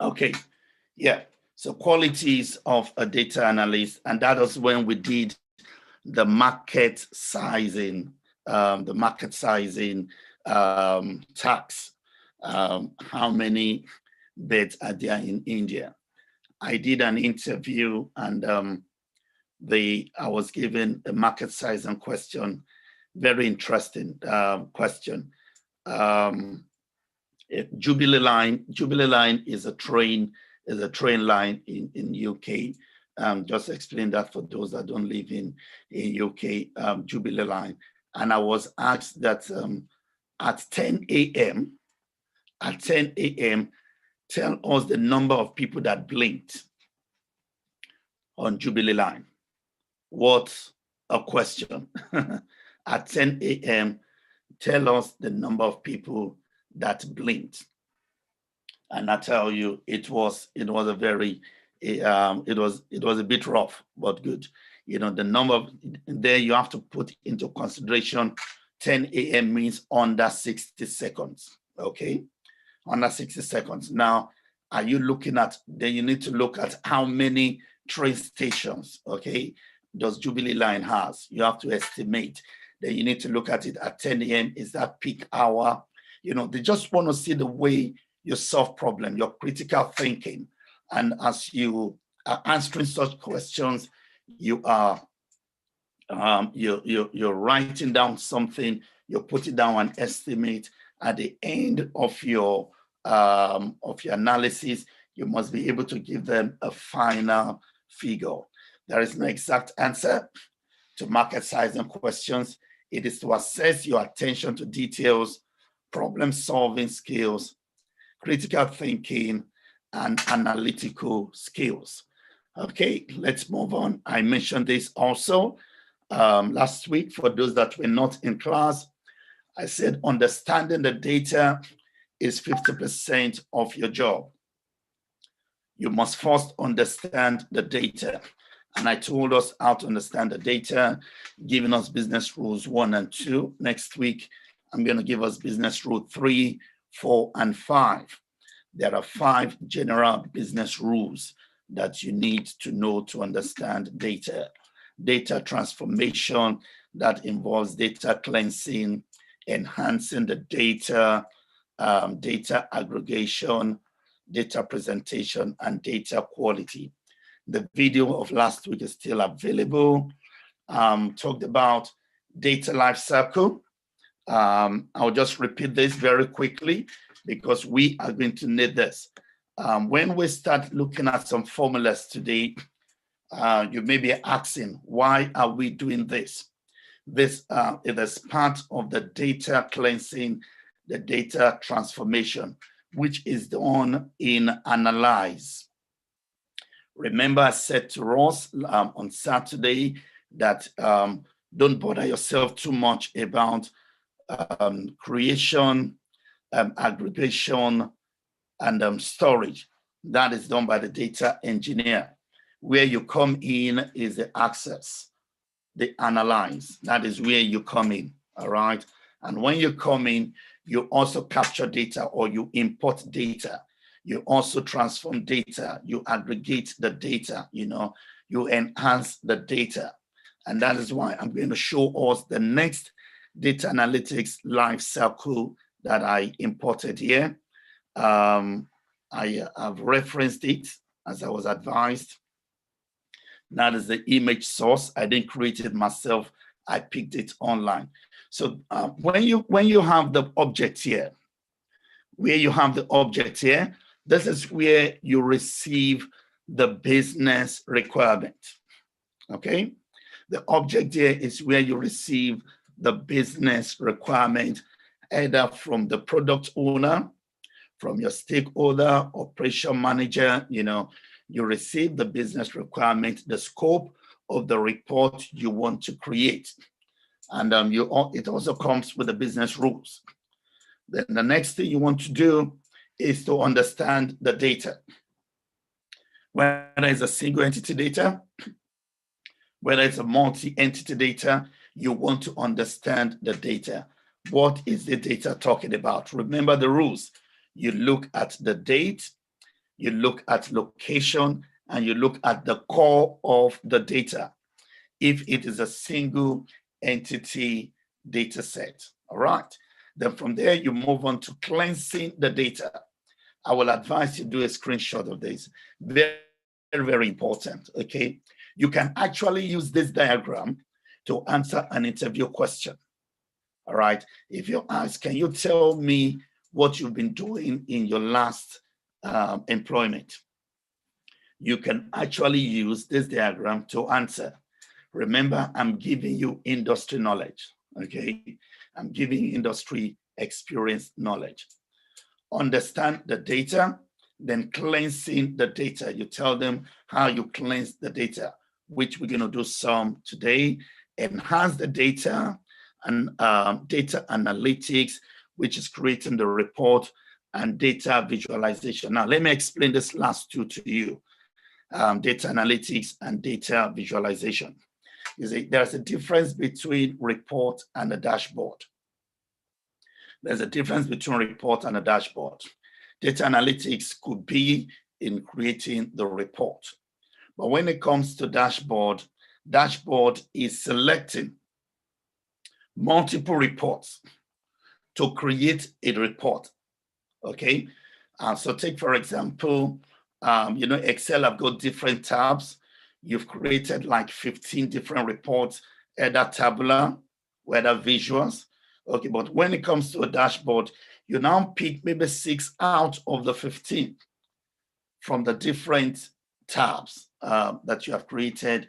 Okay, yeah. So qualities of a data analyst, and that was when we did the market sizing, tax. How many beds are there in India? I did an interview, and I was given a market sizing question, very interesting question. Um, Jubilee Line is a train line in UK. Just explain that for those that don't live in UK. Jubilee Line, and I was asked that at 10 a.m. Tell us the number of people that blinked on Jubilee Line. What a question! At 10 a.m., tell us the number of people that blinked. And I tell you, it was a very it was a bit rough, but good. The number there you have to put into consideration. 10 a.m. means under 60 seconds. Okay, under 60 seconds. Now, are you looking at? Then you need to look at how many train stations. Okay, does Jubilee Line has? You have to estimate. Then you need to look at it at 10 a.m. Is that peak hour? They just want to see the way you solve problem, your critical thinking. And as you are answering such questions, you are you're writing down something, you're putting down an estimate. At the end of your analysis, you must be able to give them a final figure. There is no exact answer to market sizing questions. It is to assess your attention to details, problem-solving skills, critical thinking, and analytical skills. Okay, let's move on. I mentioned this also last week for those that were not in class. I said understanding the data is 50% of your job. You must first understand the data. And I told us how to understand the data, giving us business rules 1 and 2. Next week, I'm going to give us business rule 3, 4, and 5. There are 5 general business rules that you need to know to understand data. Data transformation, that involves data cleansing, enhancing the data, data aggregation, data presentation, and data quality. The video of last week is still available. Talked about data lifecycle. I'll just repeat this very quickly because we are going to need this. When we start looking at some formulas today, you may be asking, why are we doing this? This is part of the data cleansing, the data transformation, which is done in Analyze. Remember, I said to Ross on Saturday that don't bother yourself too much about creation, aggregation, and storage. That is done by the data engineer. Where you come in is the access, the analyze. That is where you come in, all right? And when you come in, you also capture data or you import data. You also transform data, you aggregate the data, you enhance the data. And that is why I'm going to show us the next data analytics life cycle that I imported here. I have referenced it as I was advised. That is the image source. I didn't create it myself. I picked it online. So when you have the object here, this is where you receive the business requirement. Okay, the object here is where you receive the business requirement, either from the product owner, from your stakeholder, operation manager. You receive the business requirement, the scope of the report you want to create. And it also comes with the business rules. Then the next thing you want to do is to understand the data. Whether it's a single entity data, whether it's a multi-entity data, you want to understand the data. What is the data talking about? Remember the rules. You look at the date, you look at location, and you look at the core of the data, if it is a single entity data set. All right. Then from there, you move on to cleansing the data. I will advise you do a screenshot of this. Very, very important. Okay. You can actually use this diagram to answer an interview question. All right. If you ask, can you tell me what you've been doing in your last employment? You can actually use this diagram to answer. Remember, I'm giving you industry knowledge. Okay. I'm giving industry experience knowledge. Understand the data, then cleansing the data. You tell them how you cleanse the data, which we're going to do some today. Enhance the data and data analytics, which is creating the report, and data visualization. Now, let me explain this last two to you, data analytics and data visualization. You see, there's a difference between report and a dashboard. There's a difference between report and a dashboard. Data analytics could be in creating the report. But when it comes to dashboard, dashboard is selecting multiple reports to create a report. Okay. So take, for example, Excel, I've got different tabs. You've created like 15 different reports, either tabular, whether visuals. Okay, but when it comes to a dashboard, you now pick maybe 6 out of the 15 from the different tabs that you have created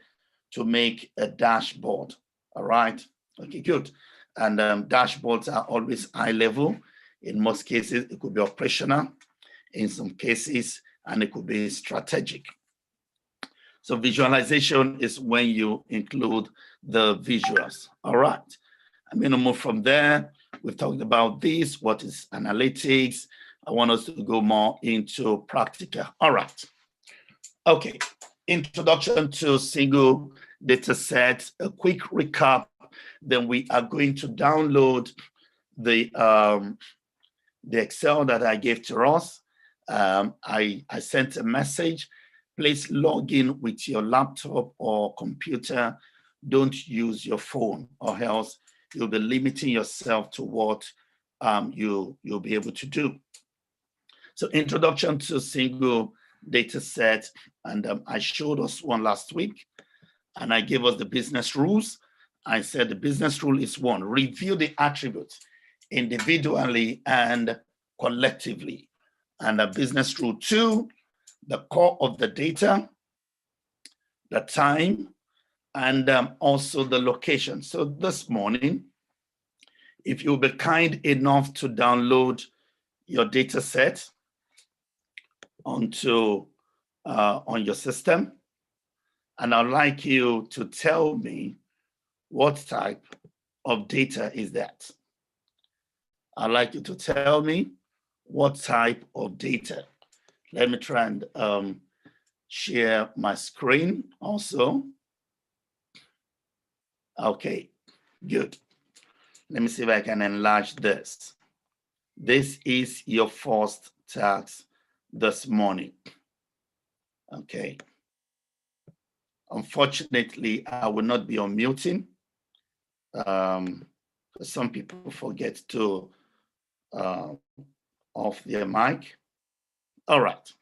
to make a dashboard. All right. Okay, good. And dashboards are always high level. In most cases, it could be operational. In some cases, and it could be strategic. So visualization is when you include the visuals. All right. I'm going to move from there. We've talked about this. What is analytics? I want us to go more into practical. All right. Okay. Introduction to single data set. A quick recap. Then we are going to download the Excel that I gave to us. I sent a message. Please log in with your laptop or computer. Don't use your phone, or else you'll be limiting yourself to what you'll be able to do. So introduction to single data set. And I showed us one last week, and I gave us the business rules. I said the business rule is 1, review the attributes individually and collectively. And the business rule 2, the core of the data, the time, and also the location. So this morning, if you'll be kind enough to download your data set onto on your system, and I'd like you to tell me what type of data is that. I'd like you to tell me what type of data. Let me try and share my screen also. Okay, good. Let me see if I can enlarge this. This is your first task this morning. Okay. Unfortunately, I will not be unmuting. Some people forget to off their mic. All right.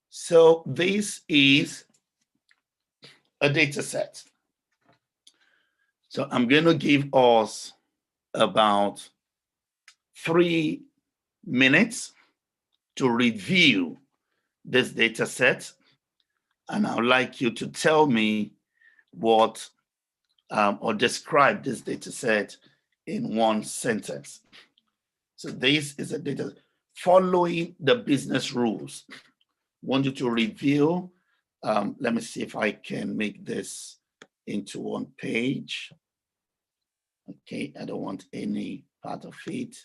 So this is a data set. So I'm going to give us about 3 minutes to review this data set. And I would like you to tell me what or describe this data set in 1 sentence. So this is a data following the business rules. I want you to review. Let me see if I can make this into 1 page. Okay, I don't want any part of it.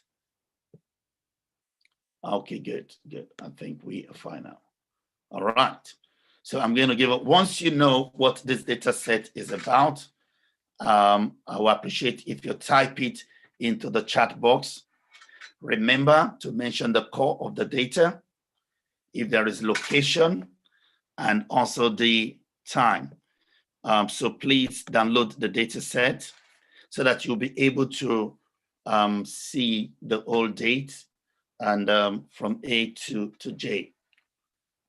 Okay, good. I think we are fine now. All right. So I'm going to give it, once you know what this data set is about, I will appreciate if you type it into the chat box. Remember to mention the core of the data. if there is location, and also the time. So please download the data set so that you'll be able to see the whole date and from A to J.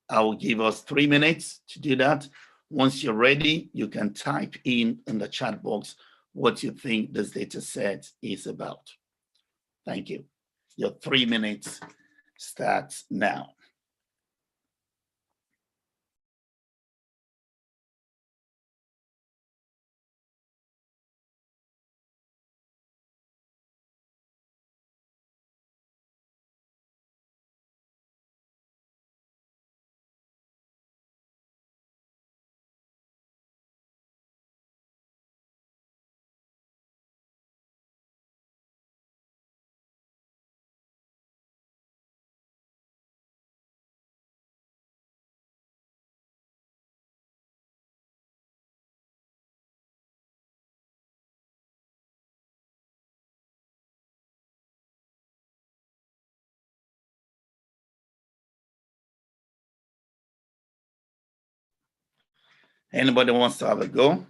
I will give us 3 minutes to do that. Once you're ready, you can type in the chat box what you think this data set is about. Thank you. Your 3 minutes starts now. Anybody wants to have a go?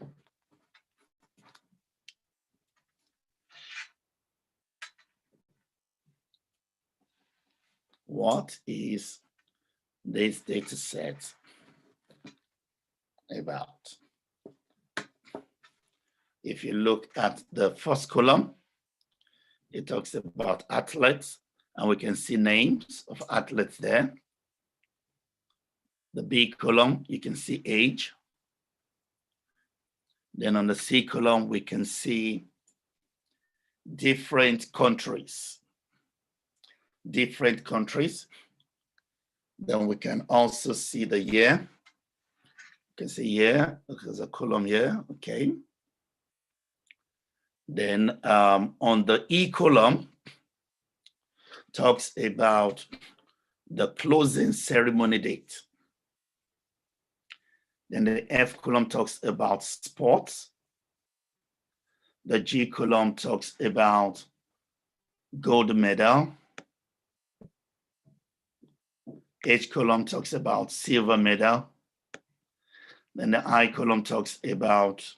What is this data set about? If you look at the first column, it talks about athletes, and we can see names of athletes there. The B column, you can see age. Then on the C column, we can see different countries. Different countries. Then we can also see the year. You can see year, there's a column here, okay. Then on the E column, talks about the closing ceremony date. Then the F column talks about sports. The G column talks about gold medal. H column talks about silver medal. Then the I column talks about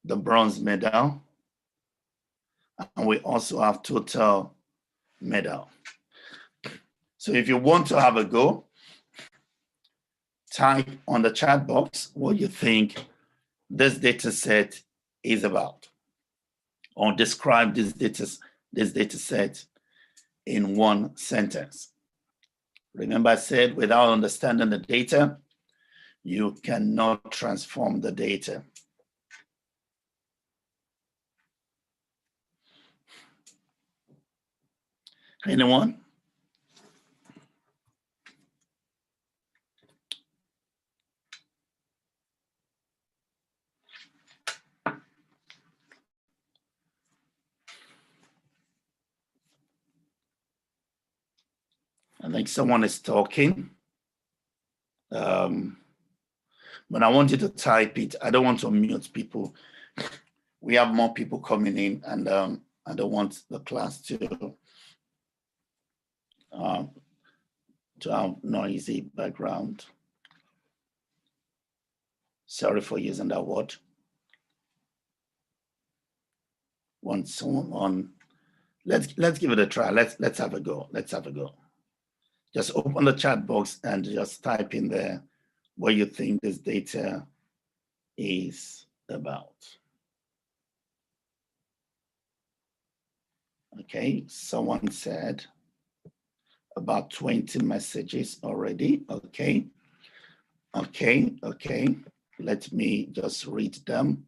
the bronze medal. And we also have total medal. So if you want to have a go, type on the chat box what you think this data set is about, or describe this data set in one sentence. Remember, I said without understanding the data, you cannot transform the data. Anyone? I think someone is talking. But I want you to type it. I don't want to mute people. We have more people coming in, and I don't want the class to have noisy background. Sorry for using that word. Want someone? Let's give it a try. Let's have a go. Let's have a go. Just open the chat box and just type in there what you think this data is about. Okay, someone said about 20 messages already. Okay. Let me just read them.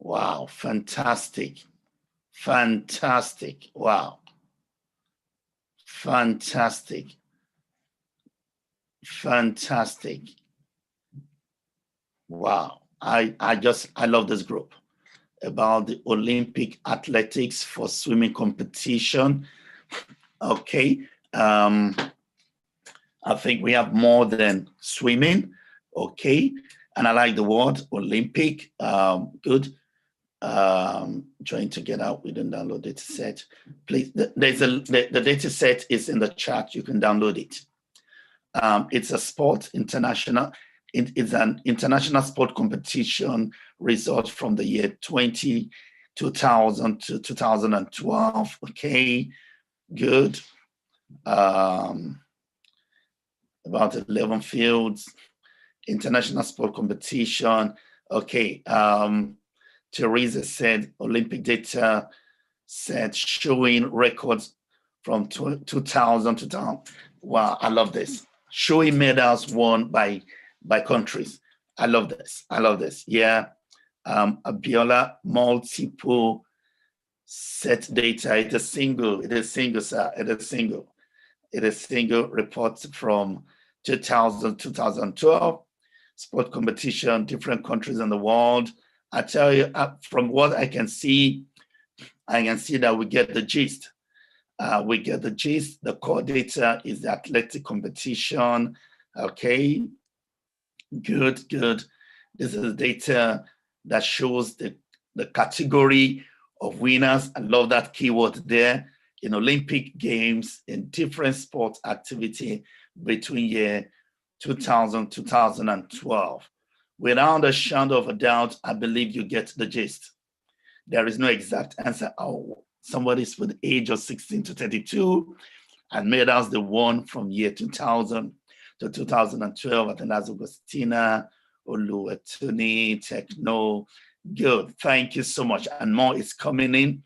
Wow, fantastic. Wow. Fantastic. Wow. I love this group about the Olympic athletics for swimming competition. Okay. I think we have more than swimming. Okay. And I like the word Olympic. Good. Join together. We don't download data set. Please, the data set is in the chat. You can download it. It's a sport international. It's an international sport competition result from the year 2000 to 2012. Okay, good. About 11 fields, international sport competition. Okay. Teresa said Olympic data set showing records from 2000 to 2000. Wow, I love this. Showing medals won by countries. I love this. I love this. Yeah. Abiola, multiple set data. It is single, sir. It is single. It is single reports from 2000, 2012. Sport competition, different countries in the world. I tell you, from what I can see that we get the gist. We get the gist. The core data is the athletic competition. Okay, good, good. This is data that shows the category of winners. I love that keyword there. In Olympic Games, in different sports activity between year 2000, 2012. Without a shadow of a doubt, I believe you get the gist. There is no exact answer. Oh, somebody's with the age of 16 to 32 and medals the one from year 2000 to 2012. I think that's Augustina, Oluwatuni, Techno. Good. Thank you so much. And more is coming in.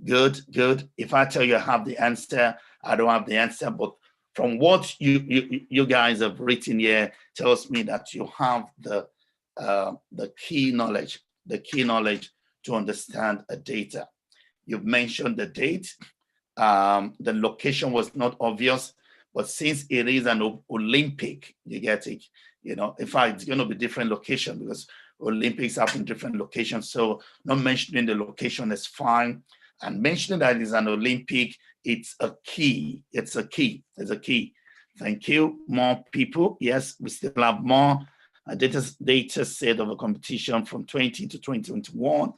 Good, good. If I tell you I have the answer, I don't have the answer, but from what you guys have written here tells me that you have the key knowledge to understand a data. You've mentioned the date. The location was not obvious, but since it is an Olympic, you get it. You know, in fact, it's going to be different location because Olympics happen in different locations. So not mentioning the location is fine. And mentioning that it's an Olympic, it's a key. It's a key. It's a key. Thank you. More people. Yes, we still have more. Data set of a competition from 20 to 2021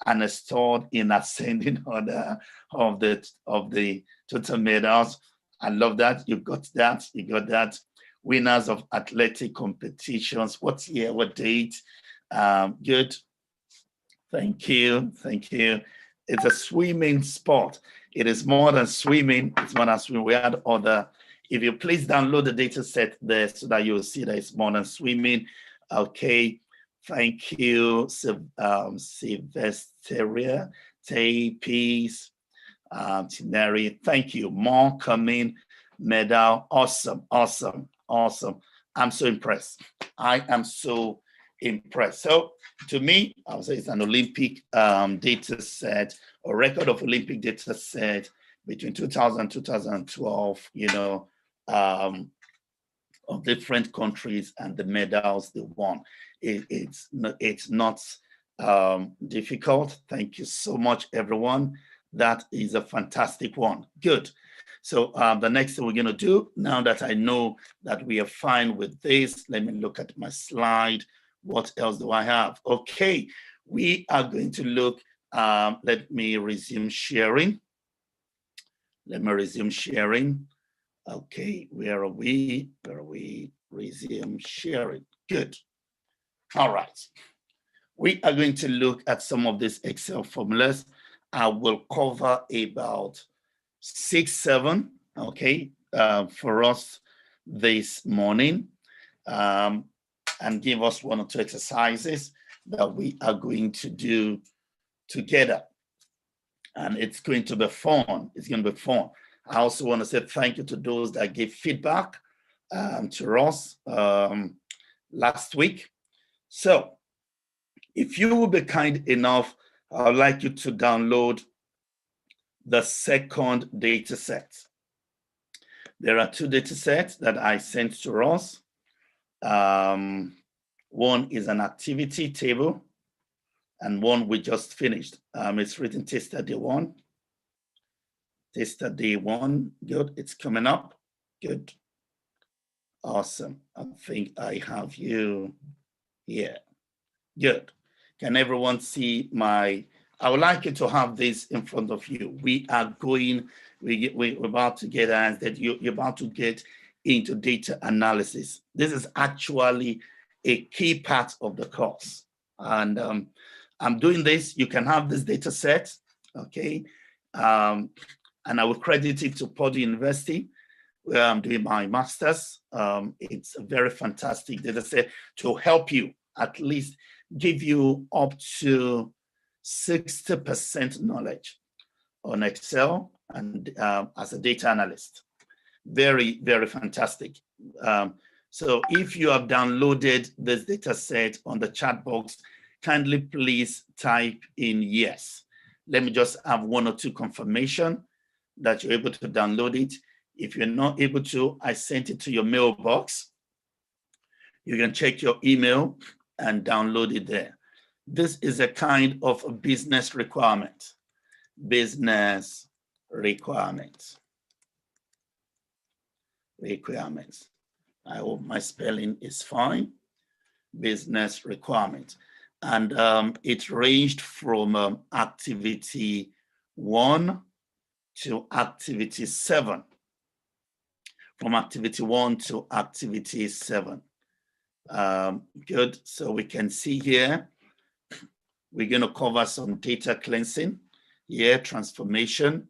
and is stored in ascending order of the total medals. I love that. You got that. You got that. Winners of athletic competitions. What year? What date? Good. Thank you. Thank you. It's a swimming sport. It is more than swimming. It's more than swimming. We had other. If you please download the data set there so that you'll see that it's more than swimming. Okay. Thank you, Sylvesteria, Peace, Tineri. Thank you. More coming. Medal. Awesome. Awesome. Awesome. I'm so impressed. I am so impressed. So to me, I would say it's an Olympic data set, a record of Olympic data set between 2000 and 2012, you know, of different countries and the medals they won. It's not difficult. Thank you so much, everyone. That is a fantastic one. Good. So the next thing we're going to do, now that I know that we are fine with this, let me look at my slide. What else do I have? Okay, we are going to look, let me resume sharing. Let me resume sharing. Okay, where are we? Where are we? Resume sharing. Good. All right. We are going to look at some of these Excel formulas. I will cover about 6, 7, okay, for us this morning, and give us 1 or 2 exercises that we are going to do together. And it's going to be fun. It's going to be fun. I also want to say thank you to those that gave feedback to us last week. So if you will be kind enough, I'd like you to download the second data set. There are 2 data sets that I sent to us. One is an activity table, and one we just finished. It's written Taster Day 1. Taster Day 1, good, it's coming up, good. Awesome, I think I have you here, good. Can everyone see my I would like you to have this in front of you. We're about to get, that you're about to get into data analysis. This is actually a key part of the course. And I'm doing this. You can have this data set, okay? And I will credit it to Purdue University, where I'm doing my master's. It's a very fantastic data set to help you, at least give you up to 60% knowledge on Excel and as a data analyst. Very, very fantastic. So if you have downloaded this data set on the chat box, kindly please type in yes. Let me just have one or two confirmation that you're able to download it. If you're not able to, I sent it to your mailbox. You can check your email and download it there. This is a kind of a business requirement. Business requirements. Requirements. I hope my spelling is fine. Business requirement. And it ranged from activity 1 to activity 7. From activity 1 to activity 7. Good. So we can see here, we're going to cover some data cleansing, transformation.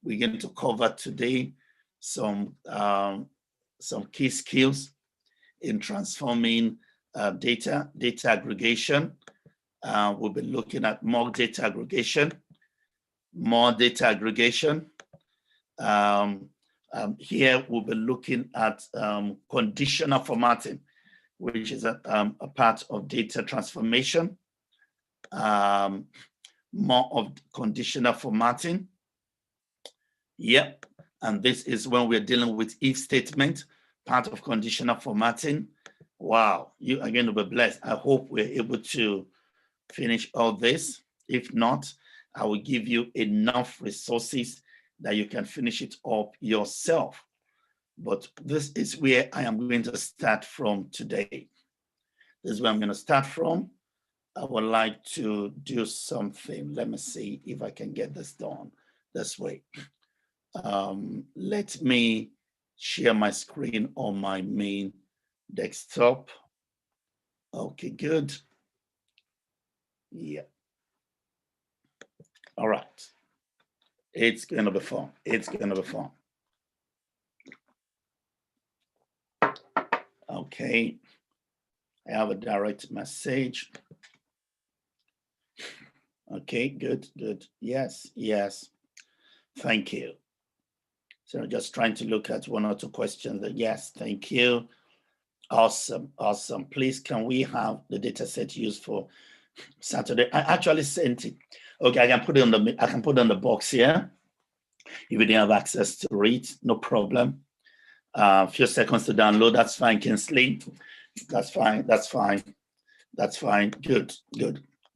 We're going to cover today some key skills in transforming data aggregation. We'll be looking at more data aggregation. Here we'll be looking at conditional formatting, which is a part of data transformation. More of conditional formatting. Yep, and this is when we're dealing with if statement, part of conditional formatting. Wow, you are going to be blessed. I hope we're able to finish all this. If not, I will give you enough resources that you can finish it up yourself. But this is where I am going to start from today. This is where I'm going to start from. I would like to do something. Let me see if I can get this done this way. Let me share my screen on my main desktop. Okay, good. Yeah. All right. It's going to be fun. It's going to be fun. Okay. I have a direct message. Okay, good. Yes. Thank you. So just trying to look at one or two questions. Yes, thank you. Awesome. Please, can we have the data set used for Saturday? I actually sent it. Okay, I can put it on the box here. If you didn't have access to read, no problem. A few seconds to download, that's fine, Kinsley. That's fine. Good.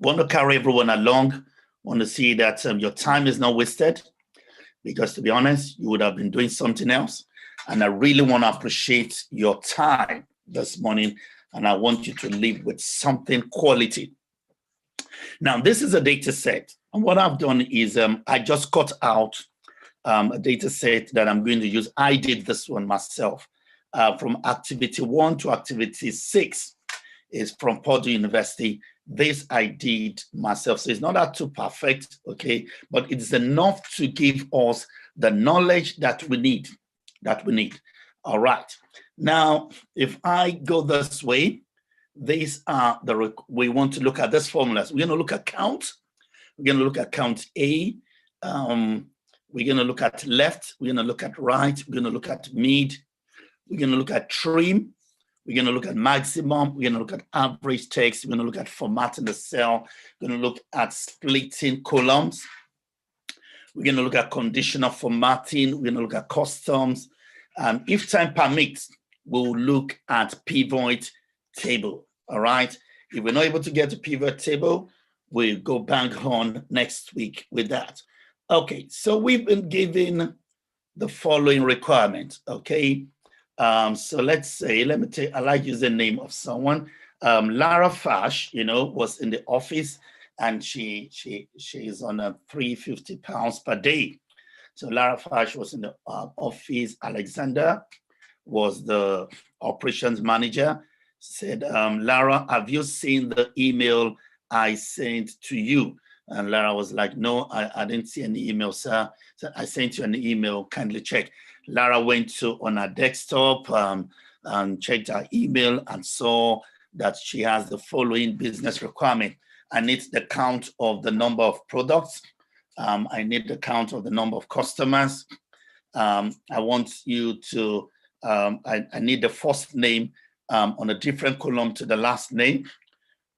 Want to carry everyone along. Want to see that your time is not wasted, because to be honest, you would have been doing something else. And I really want to appreciate your time this morning, and I want you to leave with something quality. Now, this is a data set. And what I've done is I just cut out a data set that I'm going to use. I did this one myself. From activity 1 to activity 6 is from Purdue University. This I did myself. So it's not that too perfect, okay? But it's enough to give us the knowledge that we need. All right. Now, if I go this way, these are we want to look at these formulas. We're going to look at count. We're going to look at count A. We're going to look at left. We're going to look at right. We're going to look at mid. We're going to look at trim. We're going to look at maximum. We're going to look at average text. We're going to look at formatting the cell. We're going to look at splitting columns. We're going to look at conditional formatting. We're going to look at customs. And if time permits, we'll look at pivot table. All right. If we're not able to get to pivot table, we'll go back on next week with that. Okay. So we've been given the following requirement. Okay. So let's say, I like using the name of someone. Lara Fash, was in the office and she's on a 350 pounds per day. So Lara Fash was in the office. Alexander was the operations manager. Said, Lara, have you seen the email I sent to you? And Lara was like, no, I didn't see any email, sir. So I sent you an email, kindly check. Lara went on her desktop and checked her email and saw that she has the following business requirement. I need the count of the number of products. I need the count of the number of customers. I want you to, I need the first name on a different column to the last name.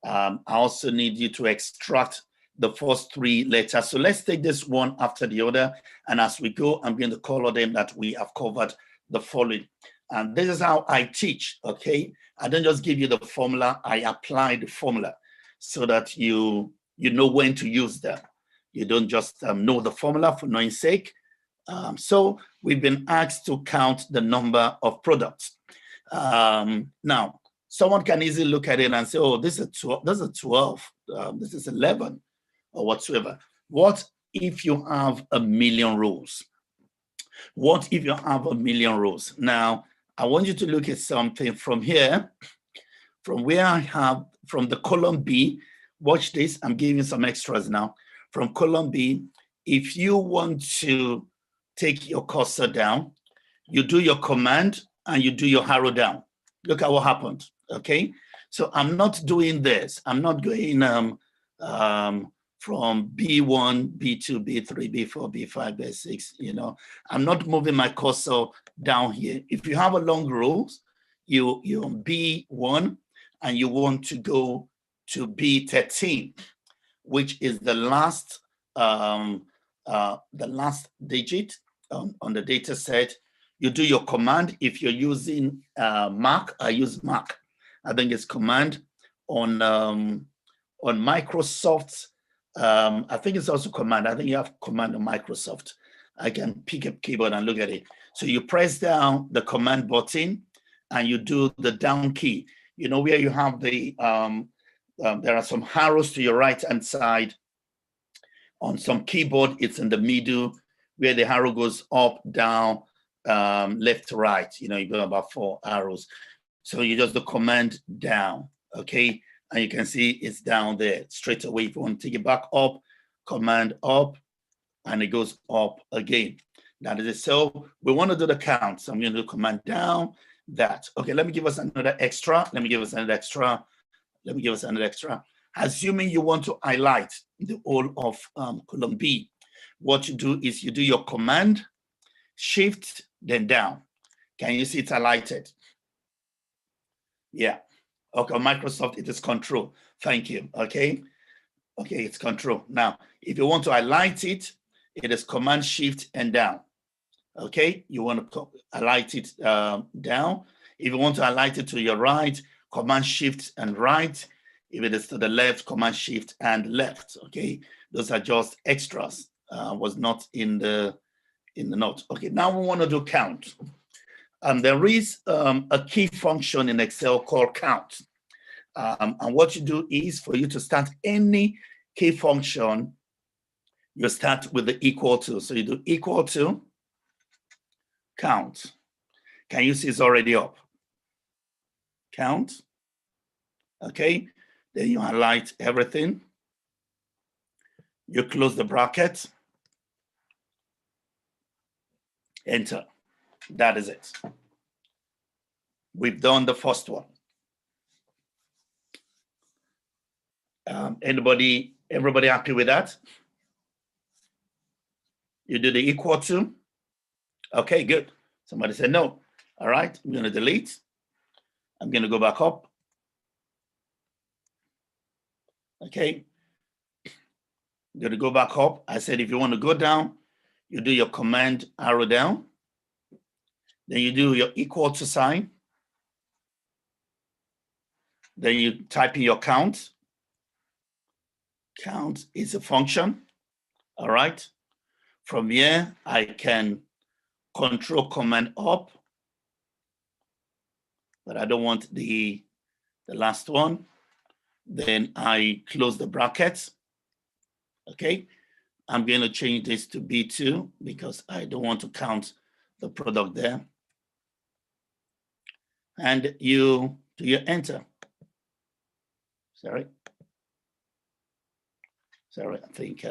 I also need you to extract the first 3 letters. So let's take this one after the other. And as we go, I'm going to color them that we have covered the following. And this is how I teach, okay? I don't just give you the formula, I apply the formula so that you know when to use them. You don't just know the formula for knowing sake. So we've been asked to count the number of products. Now, someone can easily look at it and say, oh, this is 12, this is 11, or whatsoever. What if you have 1,000,000 rows? What if you have 1,000,000 rows? Now, I want you to look at something from here, from where I have, from the column B. Watch this, I'm giving some extras now. From column B, if you want to take your cursor down, you do your command and you do your arrow down. Look at what happened, okay? So I'm not doing this. I'm not going from B1, B2, B3, B4, B5, B6, you know. I'm not moving my cursor down here. If you have a long row, you're on B1 and you want to go to B13, which is the last digit on the data set. You do your command. If you're using Mac, I use Mac. I think it's command on Microsoft. I think it's also command. I think you have command on Microsoft. I can pick up keyboard and look at it. So you press down the command button and you do the down key. You know where you have the, there are some arrows to your right-hand side. On some keyboard, it's in the middle where the arrow goes up, down, left to right. You know, you go about 4 arrows. So you just do command down, okay? And you can see it's down there straight away. If you want to take it back up, command up, and it goes up again. That is it. So we want to do the count. So I'm going to do command down, that. Okay, let me give us another extra. Let me give us another extra. Let me give us another extra. Assuming you want to highlight the whole of column B, what you do is you do your command, shift, then down. Can you see it's highlighted? Yeah. Okay, Microsoft, it is control. Thank you. Okay. Okay, it's control. Now, if you want to highlight it, it is command, shift, and down. Okay, you want to highlight it down. If you want to highlight it to your right, command, shift, and right. If it is to the left, command, shift, and left. Okay, those are just extras. Was not in the note. Okay, now we want to do count. There is a key function in Excel called count. And what you do is for you to start any key function, you start with the equal to. So you do equal to count. Can you see it's already up? Count. Okay, then you highlight everything. You close the bracket. Enter. That is it. We've done the first one. Everybody happy with that? You do the equal to? Okay, good. Somebody said no. All right, I'm going to delete. I'm going to go back up. Okay. I'm going to go back up. I said if you want to go down, you do your command arrow down. Then you do your equal to sign. Then you type in your count. Count is a function. All right. From here, I can control command up, but I don't want the last one. Then I close the bracket. Okay, I'm going to change this to B2 because I don't want to count the product there. And you do your enter. Sorry, I think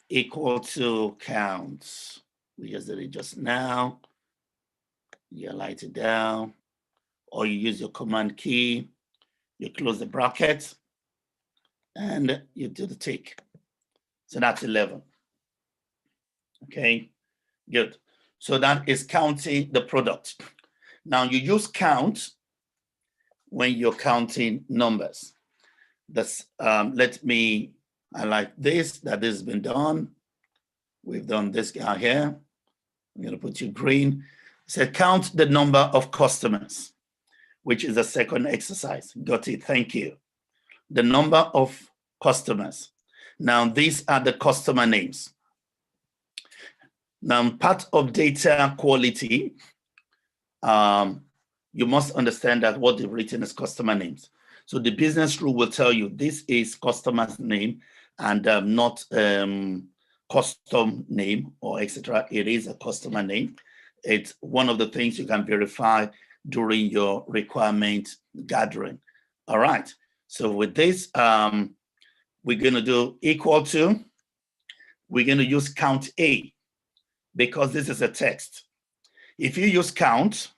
equal to counts. We just did it just now. You light it down, or you use your command key, you close the bracket, and you do the tick. So that's 11. Okay, good. So that is counting the product. Now you use count when you're counting numbers. That's, let me highlight this, that this has been done. We've done this guy here. I'm going to put you green. It said count the number of customers, which is the second exercise. Got it, thank you. The number of customers. Now these are the customer names. Now part of data quality, you must understand that what they've written is customer names. So the business rule will tell you this is customer's name and not custom name or etc. It is a customer name. It's one of the things you can verify during your requirement gathering. All right. So with this, we're going to do equal to. We're going to use count A because this is a text. If you use count,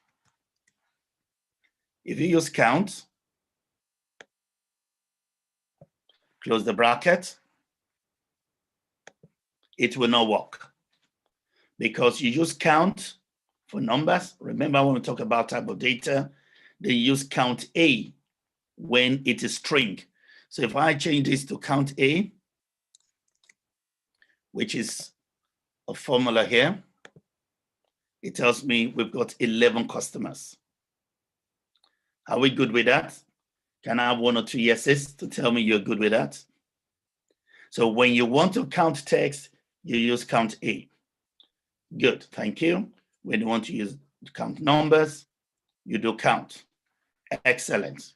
close the bracket, it will not work because you use count for numbers. Remember when we talk about type of data, they use count A when it is string. So if I change this to count A, which is a formula here, it tells me we've got 11 customers. Are we good with that? Can I have 1 or 2 yeses to tell me you're good with that? So when you want to count text, you use count A. Good, thank you. When you want to use count numbers, you do count. Excellent,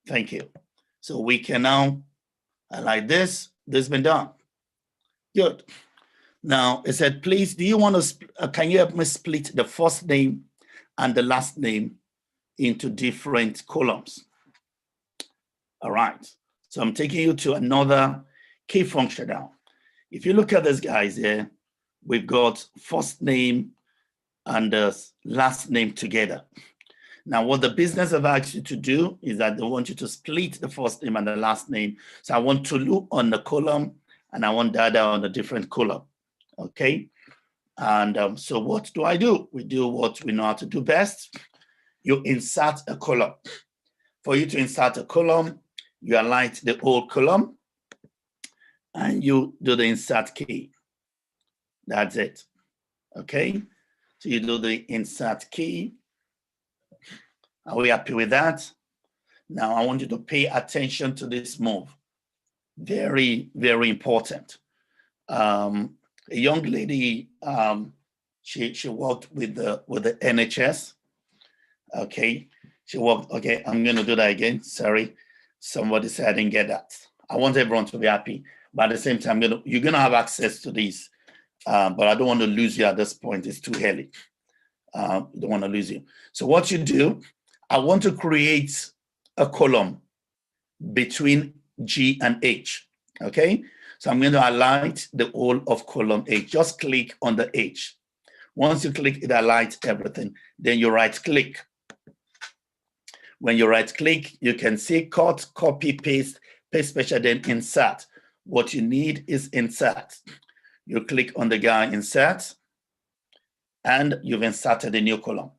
thank you. So we can now highlight this. This has been done. Good. Now it said, please, do you want to, can you help me split the first name and the last name into different columns? All right, so I'm taking you to another key function now. If you look at this guys here, we've got first name and the last name together. Now, what the business have asked you to do is that they want you to split the first name and the last name. So I want Tulu on the column and I want Dada on a different column, okay? And so what do? We do what we know how to do best. You insert a column. For you to insert a column, you highlight the whole column and you do the insert key. That's it, okay? So you do the insert key. Are we happy with that? Now I want you to pay attention to this move. Very, very important. A young lady, she worked with the NHS. Okay, she worked. Okay, I'm going to do that again. Sorry, somebody said I didn't get that. I want everyone to be happy, but at the same time, you're going to have access to these. But I don't want to lose you at this point. It's too early. Don't want to lose you. So what you do, I want to create a column between G and H. Okay, so I'm going to highlight the whole of column H. Just click on the H. Once you click, it highlights everything. Then you right click. When you right click, you can see cut, copy, paste, paste special, then insert. What you need is insert. You click on the guy insert, and you've inserted a new column.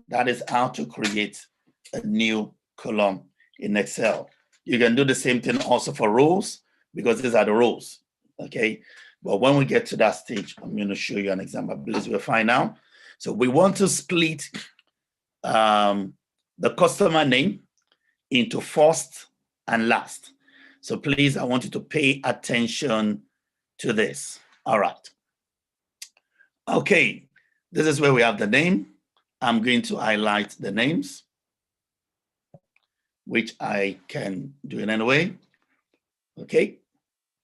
That is how to create a new column in Excel. You can do the same thing also for rows, because these are the rows, okay? But when we get to that stage, I'm going to show you an example. Please, we're fine now. So we want to split the customer name into first and last. So please, I want you to pay attention to this. All right. Okay, this is where we have the name. I'm going to highlight the names, which I can do in any way. Okay,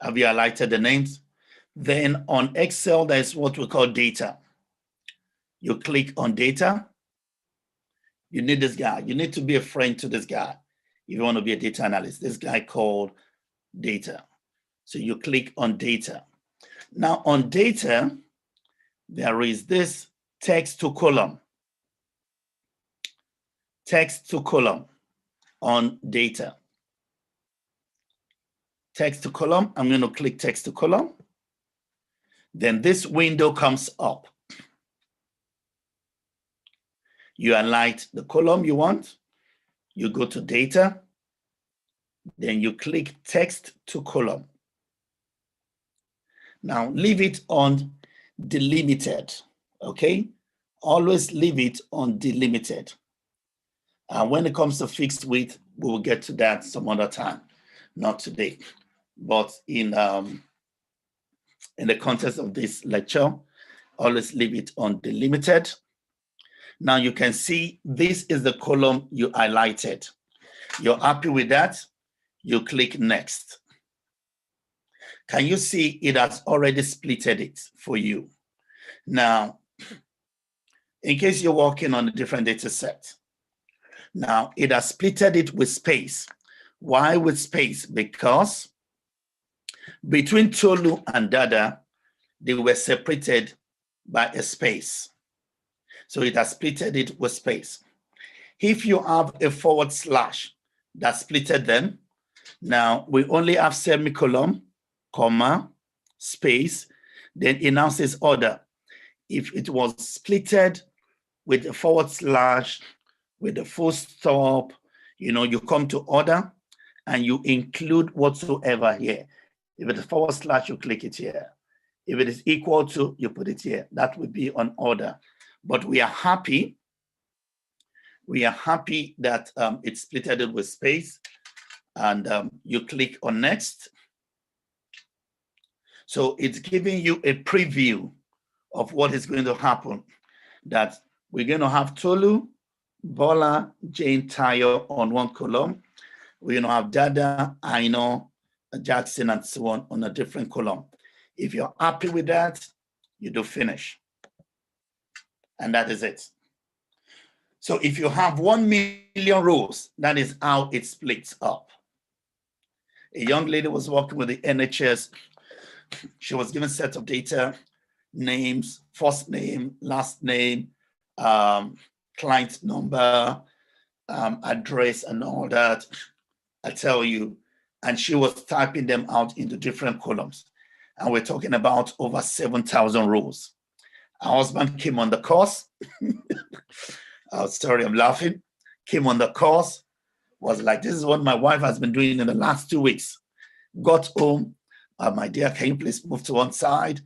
Have you highlighted the names? Then on Excel, there's what we call data. You click on data. You need this guy. You need to be a friend to this guy if you want to be a data analyst. This guy called data. So you click on data. Now on data, there is this text to column. Text to column on data. Text to column, I'm going to click text to column. Then this window comes up. You highlight the column you want. You go to data. Then you click text to column. Now leave it on delimited, okay? Always leave it on delimited. When it comes to fixed width, we will get to that some other time, not today. But in the context of this lecture, always leave it on delimited. Now you can see this is the column you highlighted. You're happy with that? You click next. Can you see it has already splitted it for you? Now, in case you're working on a different data set, now it has splitted it with space. Why with space? Because between Tolu and Dada, they were separated by a space. So it has splitted it with space. If you have a forward slash that splitted them, now we only have semicolon, comma, space, then it now says order. If it was splitted with a forward slash, with a full stop, you come to order and you include whatsoever here. If it is forward slash, you click it here. If it is equal to, you put it here. That would be on order. But we are happy. We are happy that it's splitted it with space. And you click on next. So it's giving you a preview of what is going to happen. That we're going to have Tolu, Bola, Jane, Tayo on one column. We're going to have Dada, Aino, Jackson, and so on a different column. If you're happy with that, you do finish. And that is it. So if you have 1 million rows, that is how it splits up. A young lady was working with the NHS. She was given a set of data, names, first name, last name, client number, address, and all that. I tell you, and she was typing them out into different columns. And we're talking about over 7,000 rows. Our husband came on the course. Oh, sorry, I'm laughing. Came on the course, was like, this is what my wife has been doing in the last 2 weeks. Got home, my dear, can you please move to one side?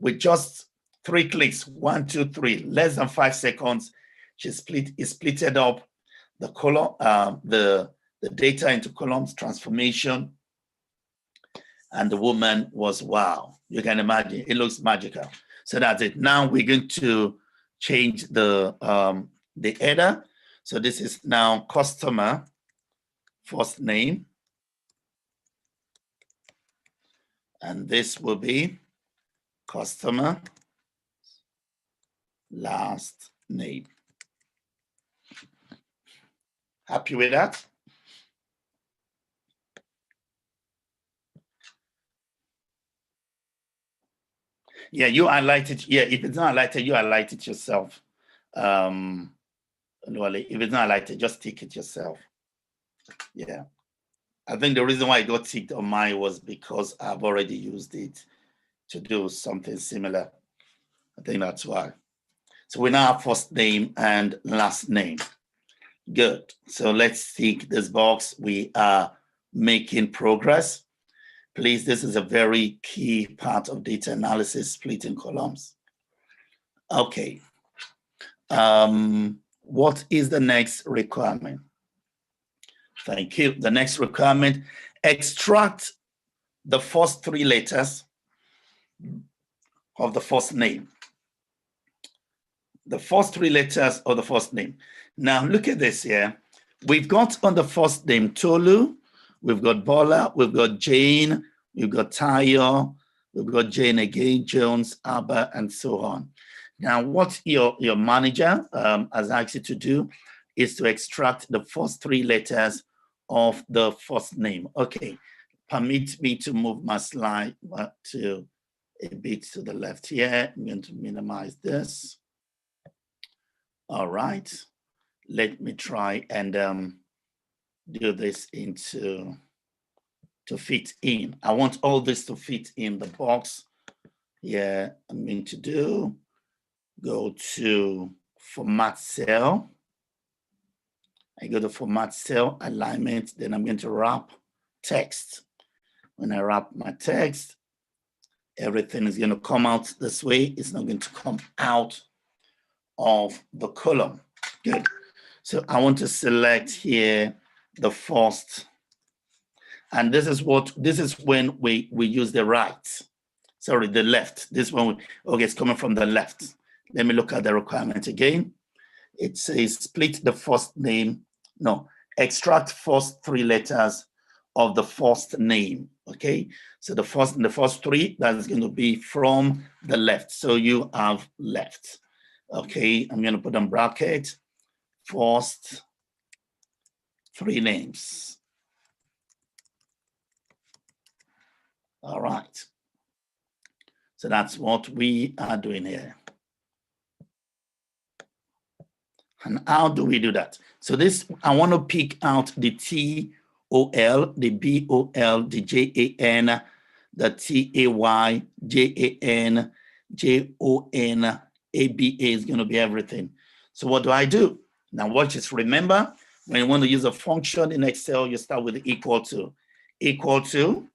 With just 3 clicks, 1, 2, 3, less than 5 seconds, she splitted up the column, the data into columns, transformation. And the woman was, wow, you can imagine, it looks magical. So that's it. Now we're going to change the header. So this is now customer first name. And this will be customer last name. Happy with that? Yeah, you highlight it. Yeah, if it's not highlighted, you highlight it yourself. If it's not highlighted, just tick it yourself. Yeah. I think the reason why it got ticked on mine was because I've already used it to do something similar. I think that's why. So we now have first name and last name. Good. So let's tick this box. We are making progress. Please, this is a very key part of data analysis, splitting columns. Okay. What is the next requirement? Thank you. The next requirement, extract the first 3 letters of the first name. The first 3 letters of the first name. Now look at this here. We've got on the first name Tolu, we've got Bola, we've got Jane, You've got Tayo, we've got Jane again, Jones, Abba, and so on. Now, what your manager has asked you to do is to extract the first 3 letters of the first name. Okay, permit me to move my slide to a bit to the left here. I'm going to minimize this. All right, let me try and do this to fit in. I want all this to fit in the box. Yeah, I'm going to go to format cell. I go to format cell alignment, then I'm going to wrap text. When I wrap my text, everything is going to come out this way. It's not going to come out of the column. Good. So I want to select here the first, and this is when we use the right. Sorry, the left. This one, okay, it's coming from the left. Let me look at the requirement again. It says split the first name. No, extract first 3 letters of the first name. Okay, so the first 3, that's going to be from the left. So you have left. Okay, I'm going to put in bracket first 3 names. All right. So that's what we are doing here. And how do we do that? So this, I want to pick out the T-O-L, the B-O-L, the J-A-N, the T-A-Y, J-A-N, J-O-N, A-B-A is going to be everything. So what do? Now watch this. Remember, when you want to use a function in Excel, you start with the equal to. Equal to,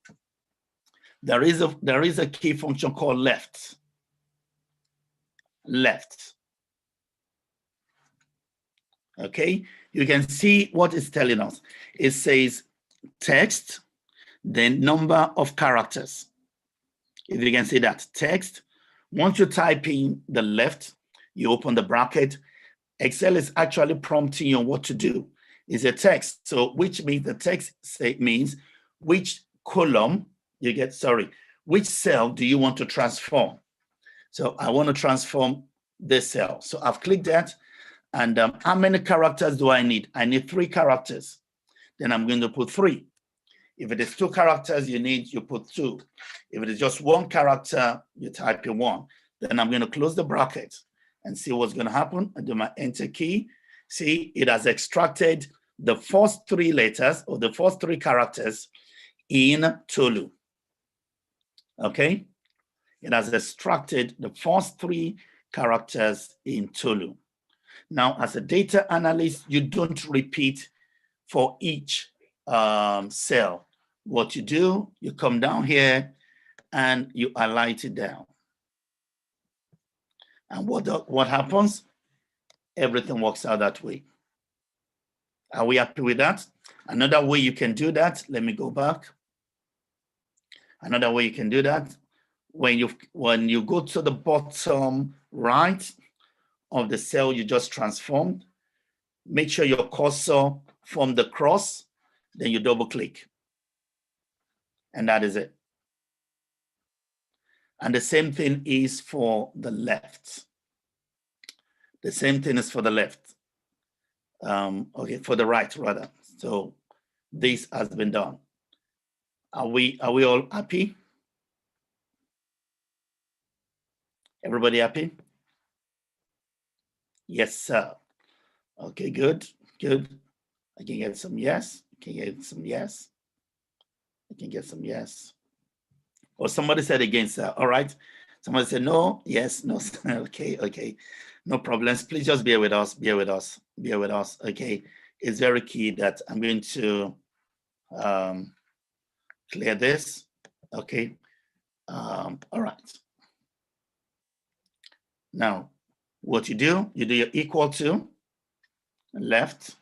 there is a key function called left. Left. Okay, you can see what it's telling us. It says text, then number of characters. If you can see that, text. Once you type in the left, you open the bracket. Excel is actually prompting you on what to do. It's a text, so which means the text means which column you get, which cell do you want to transform? So I want to transform this cell. So I've clicked that. And how many characters do I need? I need 3 characters. Then I'm going to put 3. If it is 2 characters you need, you put 2. If it is just 1 character, you type in 1. Then I'm going to close the bracket and see what's going to happen. I do my enter key. See, it has extracted the first 3 letters or the first 3 characters in Tolu. Okay? It has extracted the first 3 characters in Tolu. Now, as a data analyst, you don't repeat for each cell. What you do, you come down here and you highlight it down. And what happens? Everything works out that way. Are we happy with that? Another way you can do that, let me go back. Another way you can do that, when you go to the bottom right of the cell you just transformed, make sure your cursor form the cross, then you double click. And that is it. And the same thing is for the left. The same thing is for the left. Okay, for the right rather. So this has been done. Are we all happy? Everybody happy? Yes, sir. Okay, good. I can get some yes. I can get some yes. I can get some yes. Or somebody said again, sir. All right. Somebody said no, yes, no. Okay. No problems. Please just bear with us. Okay. It's very key that I'm going to clear this. Okay. All right. Now, what you do your equal to left.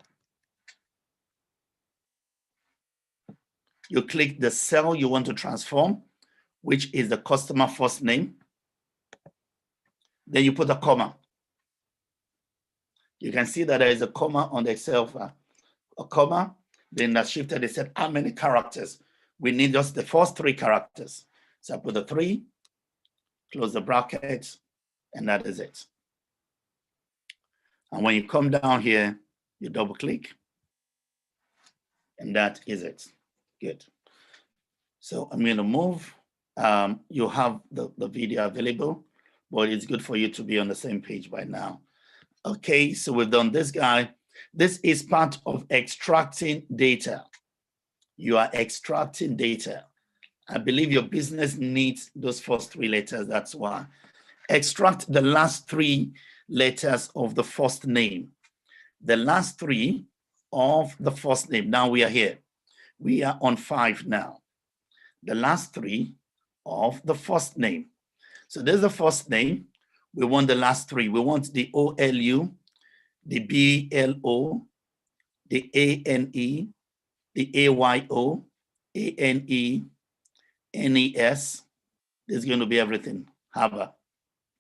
You click the cell you want to transform, which is the customer first name. Then you put a comma. You can see that there is a comma on the Excel file. A comma, then that shifted, they said how many characters. we need just the first 3 characters. So I put the 3, close the bracket, and that is it. And when you come down here, you double click, and that is it. Good. So I'm going to move. You have the video available, but it's good for you to be on the same page by now. Okay, so we've done this guy. This is part of extracting data. You are extracting data. I believe your business needs those first 3 letters. That's why. Extract the last 3 letters of the first name. The last 3 of the first name. Now we are here. We are on 5 now. The last 3 of the first name. So there's the first name. We want the last 3. We want the OLU, the BLO, the ANE, the AYO, ANE, NES. There's going to be everything. Hava.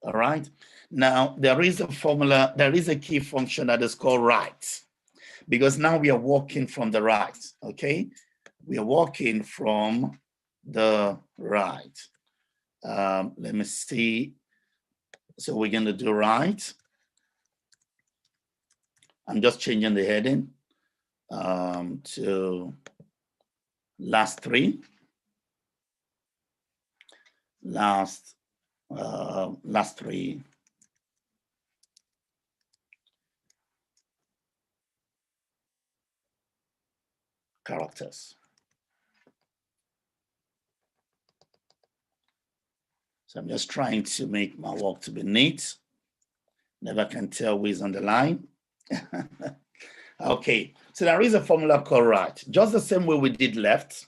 All right. Now there is a formula, there is a key function that is called right, because now we are working from the right. Okay. We are working from the right. Let me see. So we're going to do right. I'm just changing the heading to last 3. Last 3 characters. So I'm just trying to make my work to be neat. Never can tell who is on the line. Okay, so there is a formula called right. Just the same way we did left,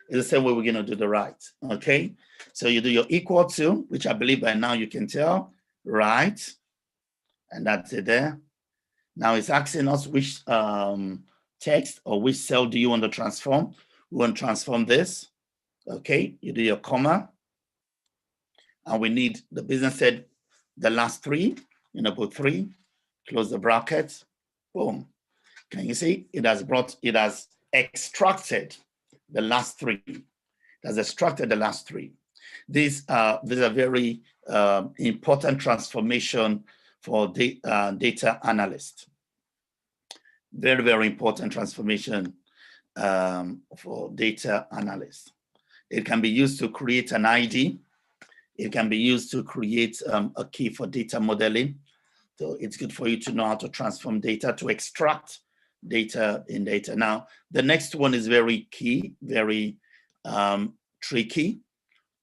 is the same way we're going to do the right. Okay, so you do your equal to, which I believe by now you can tell, right, and that's it there. Now it's asking us which text or which cell do you want to transform. We want to transform this. Okay, you do your comma, and we need, the business said the last 3, you know, put 3, close the bracket, boom. Can you see? It has extracted the last 3. It has extracted the last 3. These are very important transformation for the data analyst. Very, very important transformation for data analyst. It can be used to create an ID. It can be used to create a key for data modeling. So it's good for you to know how to transform data, to extract data in data. Now, the next one is very key, very tricky,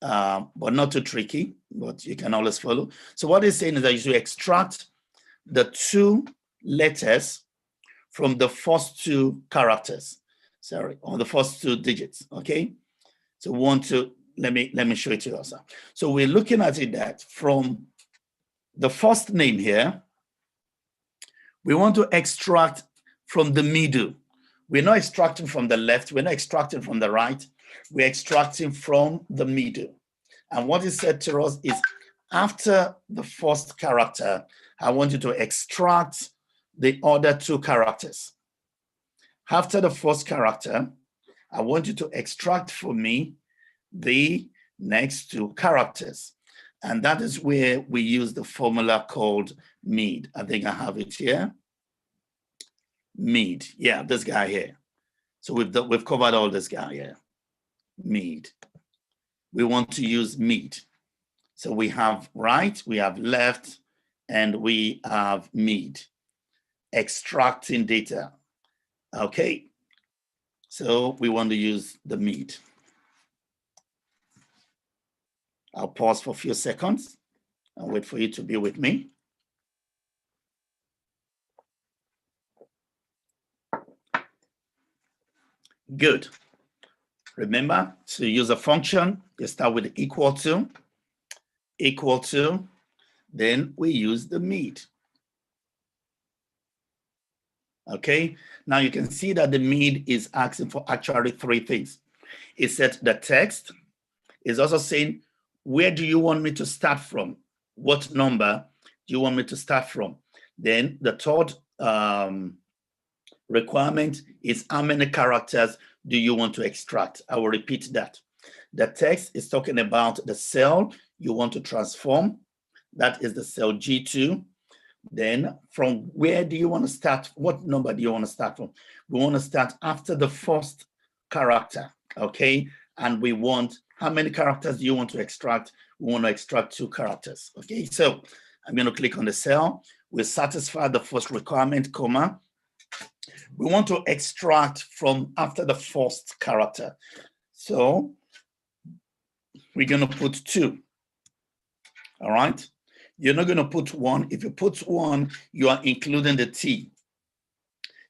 but not too tricky, but you can always follow. So what it's saying is that you should extract the 2 letters from the first 2 characters, sorry, or the first 2 digits, okay? So we want to, let me show it to you also. So we're looking at it that from the first name here, we want to extract from the middle. We're not extracting from the left, we're not extracting from the right, we're extracting from the middle. And what is said to us is, after the first character, I want you to extract the other 2 characters. After the first character, I want you to extract for me the next 2 characters. And that is where we use the formula called MEAD. I think I have it here. MEAD, yeah, this guy here. So we've covered all this guy here. MEAD. We want to use MEAD. So we have right, we have left, and we have MEAD. Extracting data. Okay, so we want to use the MEAD. I'll pause for a few seconds and wait for you to be with me. Good. Remember to use a function, you start with equal to, then we use the MEAD. Okay, now you can see that the MEAD is asking for actually 3 things. It said the text is also saying, where do you want me to start from? What number do you want me to start from? Then the third requirement is how many characters do you want to extract? I will repeat that. The text is talking about the cell you want to transform. That is the cell G2. Then from where do you want to start? What number do you want to start from? We want to start after the first character, okay? And we want, how many characters do you want to extract? We want to extract 2 characters, okay? So I'm going to click on the cell. We'll satisfy the first requirement, comma. We want to extract from after the first character. So we're going to put 2, all right? You're not going to put 1. If you put 1, you are including the T.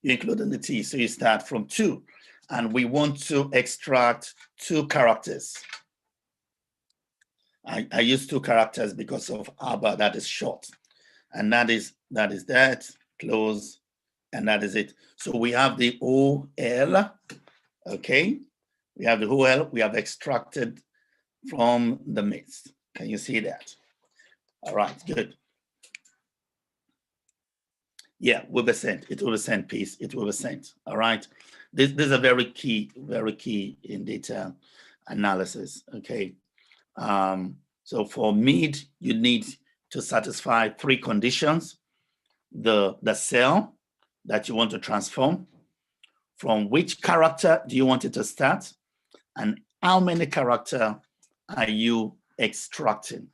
You're including the T, so you start from 2. And we want to extract 2 characters. I use 2 characters because of ABBA, that is short. And that is that, close, and that is it. So we have the OL, okay? We have the OL, we have extracted from the midst. Can you see that? All right, good. Yeah, will be sent. It will be sent, please. It will be sent. All right. This is a very key in data analysis. Okay. So for mid, you need to satisfy 3 conditions: the cell that you want to transform, from which character do you want it to start, and how many characters are you extracting.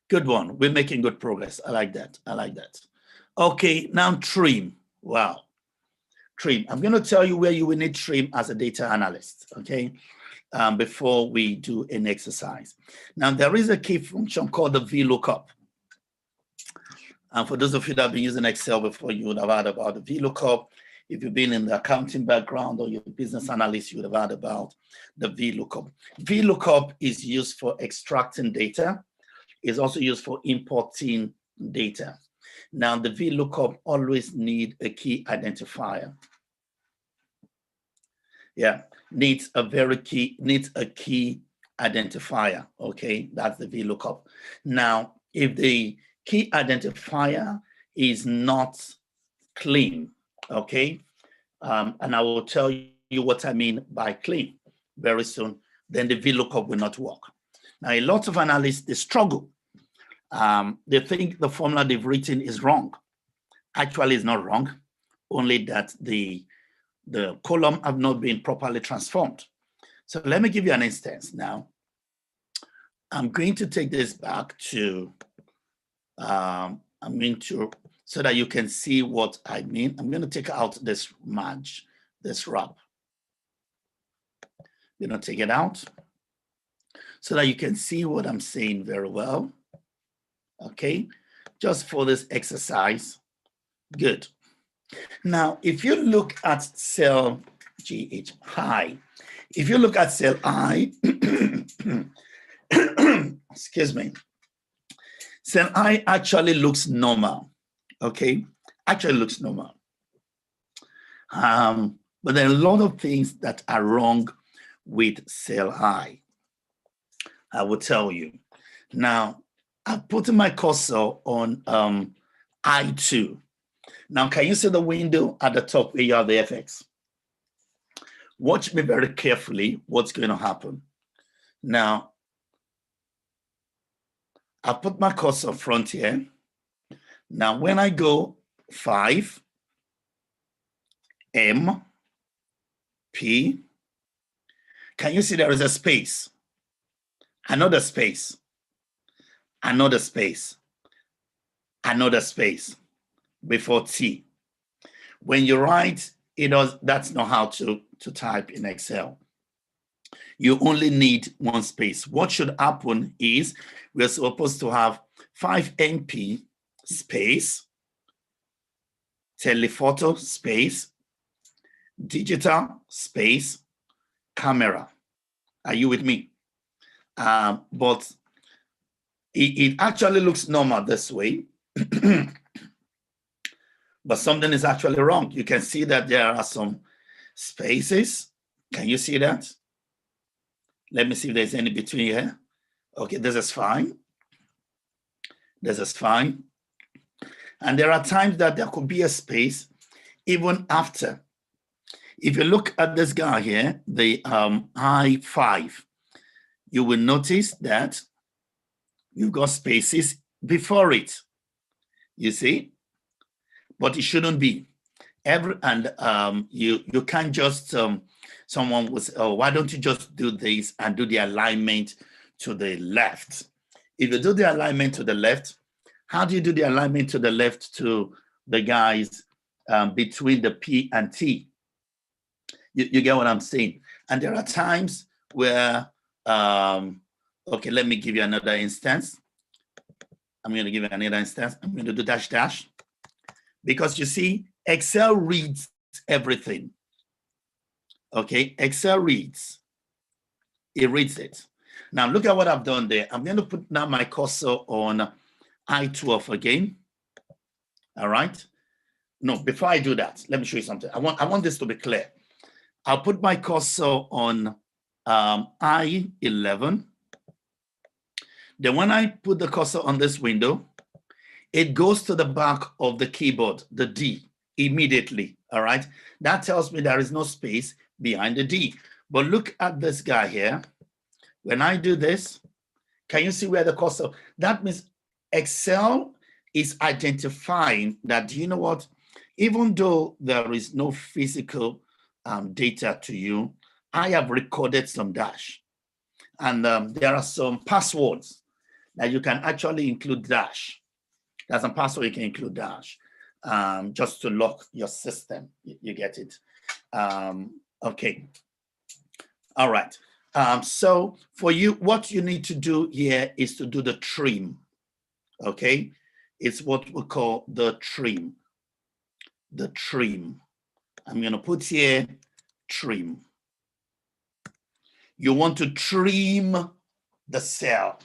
Good one. We're making good progress. I like that. I like that. Okay, now trim. Wow. Trim. I'm going to tell you where you will need trim as a data analyst, okay, before we do an exercise. Now, there is a key function called the VLOOKUP. And for those of you that have been using Excel before, you would have heard about the VLOOKUP. If you've been in the accounting background or you're a business analyst, you would have heard about the VLOOKUP. VLOOKUP is used for extracting data. It's also used for importing data. Now, the VLOOKUP always need a key identifier. Yeah, needs a key identifier, okay? That's the VLOOKUP. Now, if the key identifier is not clean, okay? And I will tell you what I mean by clean very soon, then the VLOOKUP will not work. Now, a lot of analysts, they struggle. They think the formula they've written is wrong. Actually, it's not wrong, only that the column have not been properly transformed. So let me give you an instance now. I'm going to take this back to, so that you can see what I mean. I'm going to take out this merge, this wrap. I'm going to take it out so that you can see what I'm saying very well. Okay, just for this exercise. Good. Now, if you look at cell GH high, if you look at cell I, excuse me, cell I actually looks normal. Okay, actually looks normal. But there are a lot of things that are wrong with cell I will tell you. Now, I've put my cursor on I2. Now, can you see the window at the top where you have the FX? Watch me very carefully what's going to happen. Now, I put my cursor front here. Now, when I go 5, M, P, can you see there is a space? Another space. Another space, another space before T. When you write, that's not how to type in Excel. You only need one space. What should happen is we're supposed to have 5MP space, telephoto space, digital space, camera. Are you with me? But it actually looks normal this way, but something is actually wrong. You can see that there are some spaces. Can you see that? Let me see if there's any between here. Okay, this is fine. This is fine. And there are times that there could be a space even after If you look at this guy here, the I5, you will notice that you've got spaces before it. You see? But it shouldn't be. You can't just someone was, oh, why don't you just do this and do the alignment to the left? If you do the alignment to the left, how do you do the alignment to the left to the guys between the P and T? You get what I'm saying? And there are times where, okay, let me give you another instance. I'm going to give you another instance. I'm going to do dash dash. Because you see, Excel reads everything. Okay, Excel reads. It reads it. Now look at what I've done there. I'm going to put now my cursor on I12 again. All right. No, before I do that, let me show you something. I want this to be clear. I'll put my cursor on I11. Then when I put the cursor on this window, it goes to the back of the keyboard, the D, immediately, all right? That tells me there is no space behind the D. But look at this guy here. When I do this, can you see where the cursor? That means Excel is identifying that, you know what? Even though there is no physical data to you, I have recorded some dash. And there are some passwords that you can actually include dash. There's a password you can include dash just to lock your system. You get it? Okay. All right. So for you, what you need to do here is to do the trim. Okay. It's what we call the trim. The trim. I'm going to put here trim. You want to trim the cell.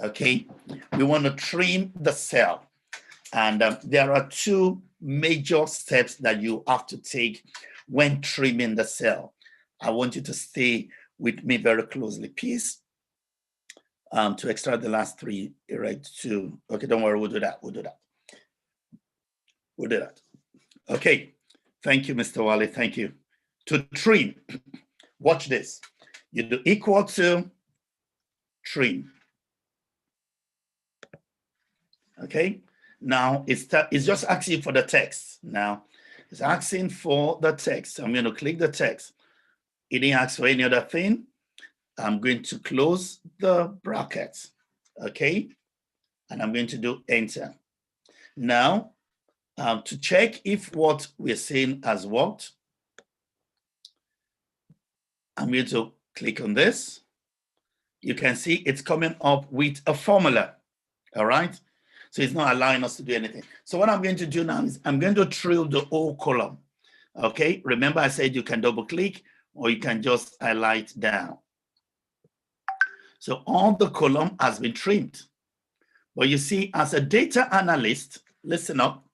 Okay. We want to trim the cell. And there are two major steps that you have to take when trimming the cell. I want you to stay with me very closely, please, to extract the last three, right? Okay, don't worry, we'll do that. We'll do that. Okay, thank you, Mr. Wally, thank you. To trim, watch this. You do equal to trim. Okay. Now it's just asking for the text. Now it's asking for the text. I'm going to click the text. It didn't ask for any other thing. I'm going to close the bracket. Okay. And I'm going to do enter. Now, to check if what we're saying has worked, I'm going to click on this. You can see it's coming up with a formula. All right. So it's not allowing us to do anything. So what I'm going to do now is I'm going to trill the whole column. Okay, remember I said you can double click or you can just highlight down. So all the column has been trimmed. But you see, as a data analyst, listen up.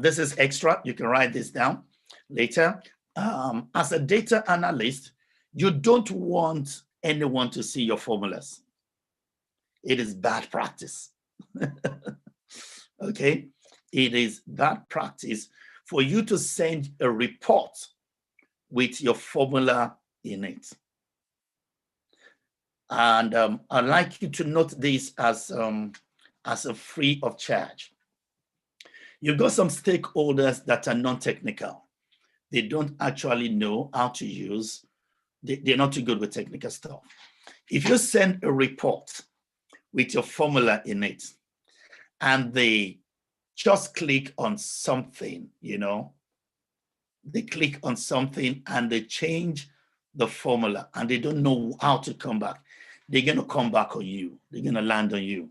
This is extra. You can write this down later. As a data analyst, you don't want anyone to see your formulas. It is bad practice. Okay, it is bad practice for you to send a report with your formula in it. And I'd like you to note this as a free of charge. You've got some stakeholders that are non-technical. They don't actually know how to use, they're not too good with technical stuff. If you send a report with your formula in it, and they just click on something, you know, they click on something and they change the formula and they don't know how to come back, they're going to come back on you. They're going to land on you,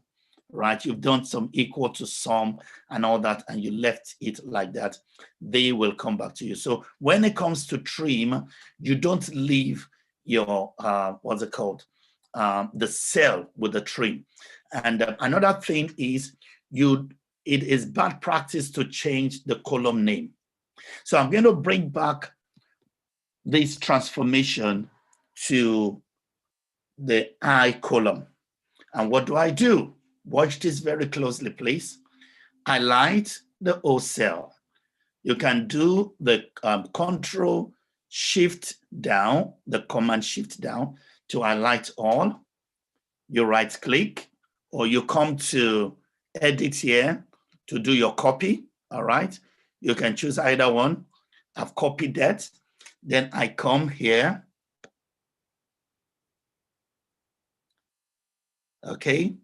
right? You've done some equal to sum and all that, and you left it like that. They will come back to you. So when it comes to trim, you don't leave your, what's it called? The cell with the trim. And another thing is it is bad practice to change the column name. So I'm going to bring back this transformation to the I column. And what do? Watch this very closely, please. Highlight the O cell. You can do the Control shift down, the command shift down to highlight all. You right click, or you come to edit here to do your copy, all right? You can choose either one. I've copied that. Then I come here. Okay,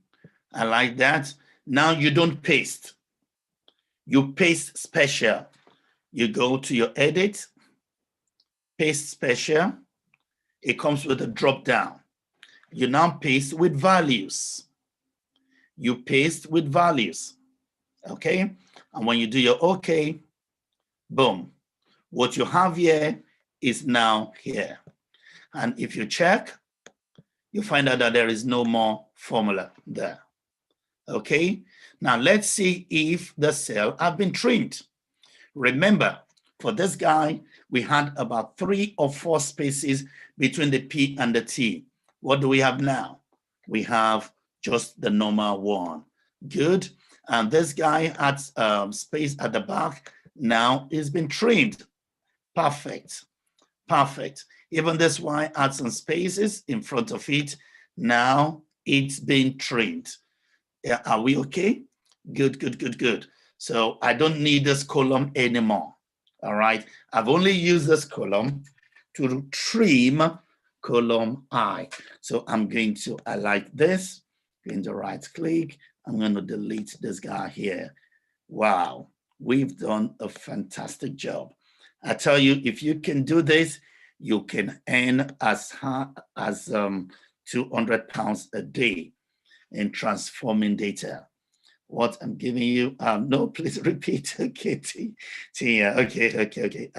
I like that. Now you don't paste. You paste special. You go to your edit, paste special. It comes with a drop down. You now paste with values. You paste with values. Okay, and when you do your okay, boom, what you have here is now here. And if you check, you find out that there is no more formula there. Okay, now let's see if the cell have been trimmed. Remember, for this guy, we had about 3 or 4 spaces between the P and the T. What do we have now? We have just the normal one. Good. And this guy had space at the back. Now it's been trimmed. Perfect. Perfect. Even this one had some spaces in front of it. Now it's been trimmed. Yeah, are we okay? Good, good, good, good. So I don't need this column anymore. All right. I've only used this column to trim column I. So I'm going to highlight this, going to right click. I'm going to delete this guy here. Wow, we've done a fantastic job. I tell you, if you can do this, you can earn as high as £200 a day in transforming data. What I'm giving you, no, please repeat. Okay, Tia, okay.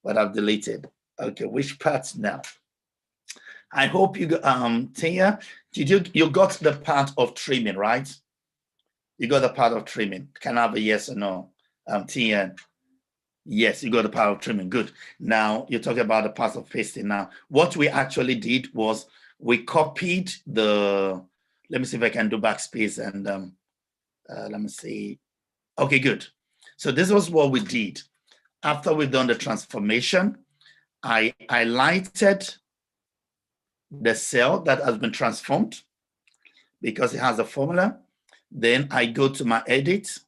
But I've deleted. Okay, which part now? I hope you, Tia, you got the part of trimming, right? You got the part of trimming. Can I have a yes or no? Tia, yes, you got the part of trimming. Good. Now you're talking about the part of pasting. Now, what we actually did was we copied the. Let me see if I can do backspace and let me see. Okay, good. So this was what we did. After we've done the transformation, I highlighted the cell that has been transformed because it has a formula. Then I go to my edit,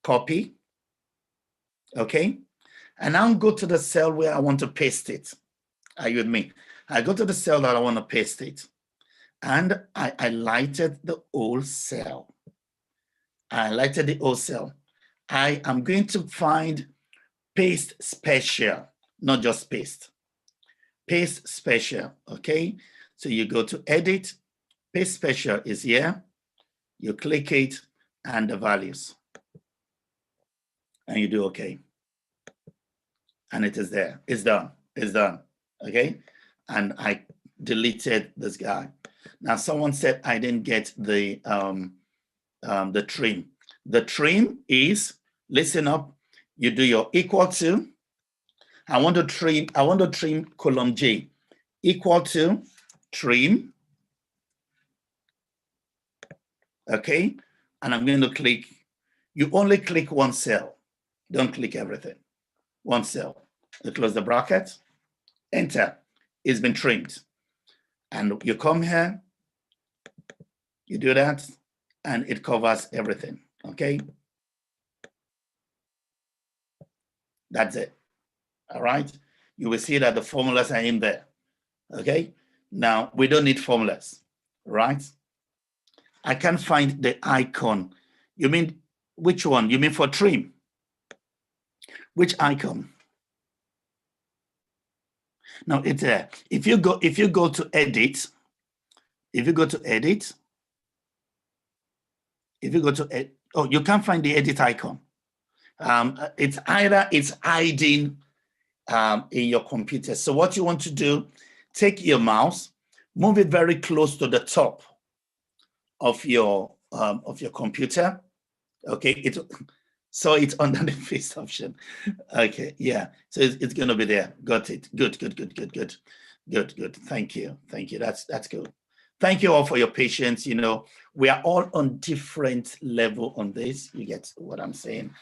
copy, okay? And now go to the cell where I want to paste it. Are you with me? I go to the cell that I want to paste it. And I highlighted the whole cell. I highlighted the whole cell. I am going to find paste special, not just paste. Paste special, okay? So you go to edit, paste special is here. You click it and the values. And you do okay. And it is there. It's done. It's done. Okay? And I deleted this guy. Now someone said I didn't get the trim. The trim is, listen up, you do your equal to. I want to trim column J. Equal to trim. Okay? And I'm going to click. You only click one cell. Don't click everything. One cell. You close the bracket. Enter. It's been trimmed. And you come here. You do that. And it covers everything. Okay? That's it. All right? You will see that the formulas are in there. Okay? Now, we don't need formulas. Right? I can't find the icon. You mean which one? You mean for trim? Which icon? Now it's there. If you go to edit, oh, you can't find the edit icon. It's hiding in your computer. So what you want to do, take your mouse, move it very close to the top of your computer. Okay, so it's under the paste option. Okay, yeah. So it's gonna be there. Got it. Good. Thank you. That's good. Thank you all for your patience. You know, we are all on different level on this. You get what I'm saying?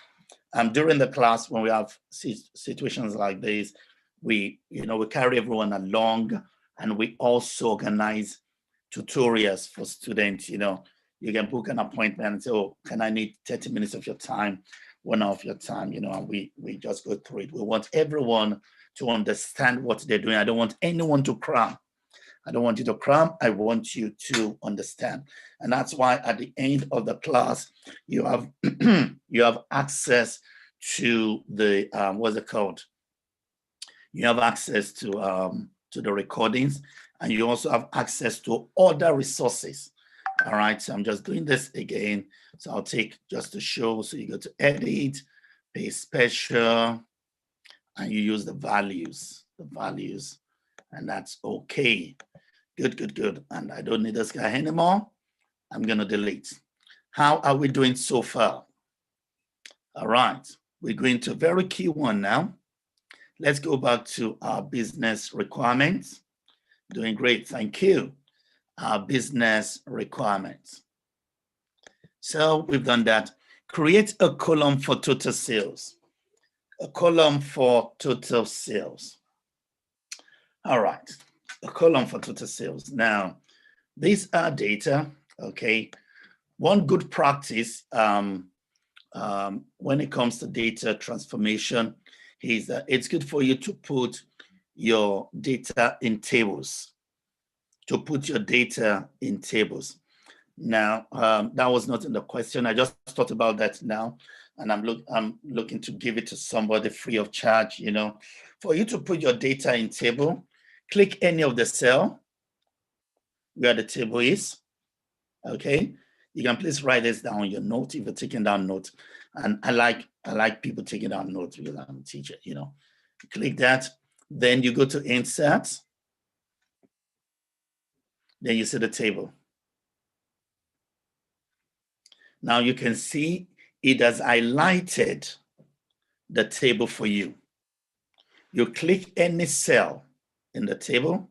During the class, when we have situations like this, we carry everyone along, and we also organize tutorials for students. You can book an appointment and say, oh, can I need 30 minutes of your time, 1 hour of your time, and we just go through it. We want everyone to understand what they're doing. I don't want anyone to cram. I don't want you to cram. I want you to understand. And that's why at the end of the class, you have you have access to the what's it called? You have access to the recordings, and you also have access to other resources. All right, so I'm just doing this again. So I'll take just to show. So you go to edit, pay special, and you use the values, and that's okay. Good. And I don't need this guy anymore. I'm going to delete. How are we doing so far? All right, we're going to a very key one now. Let's go back to our business requirements. Doing great, thank you. Our business requirements. So we've done that. Create a column for total sales. A column for total sales. All right, a column for total sales. Now, these are data, okay? One good practice when it comes to data transformation is that it's good for you to put your data in tables. Now, that was not in the question. I just thought about that now, and I'm looking to give it to somebody free of charge. For you to put your data in table, click any of the cell where the table is. Okay, you can please write this down on your note if you're taking down notes. And I like people taking down notes because I'm a teacher. Click that. Then you go to insert. Then you see the table. Now you can see it has highlighted the table for you. You click any cell in the table.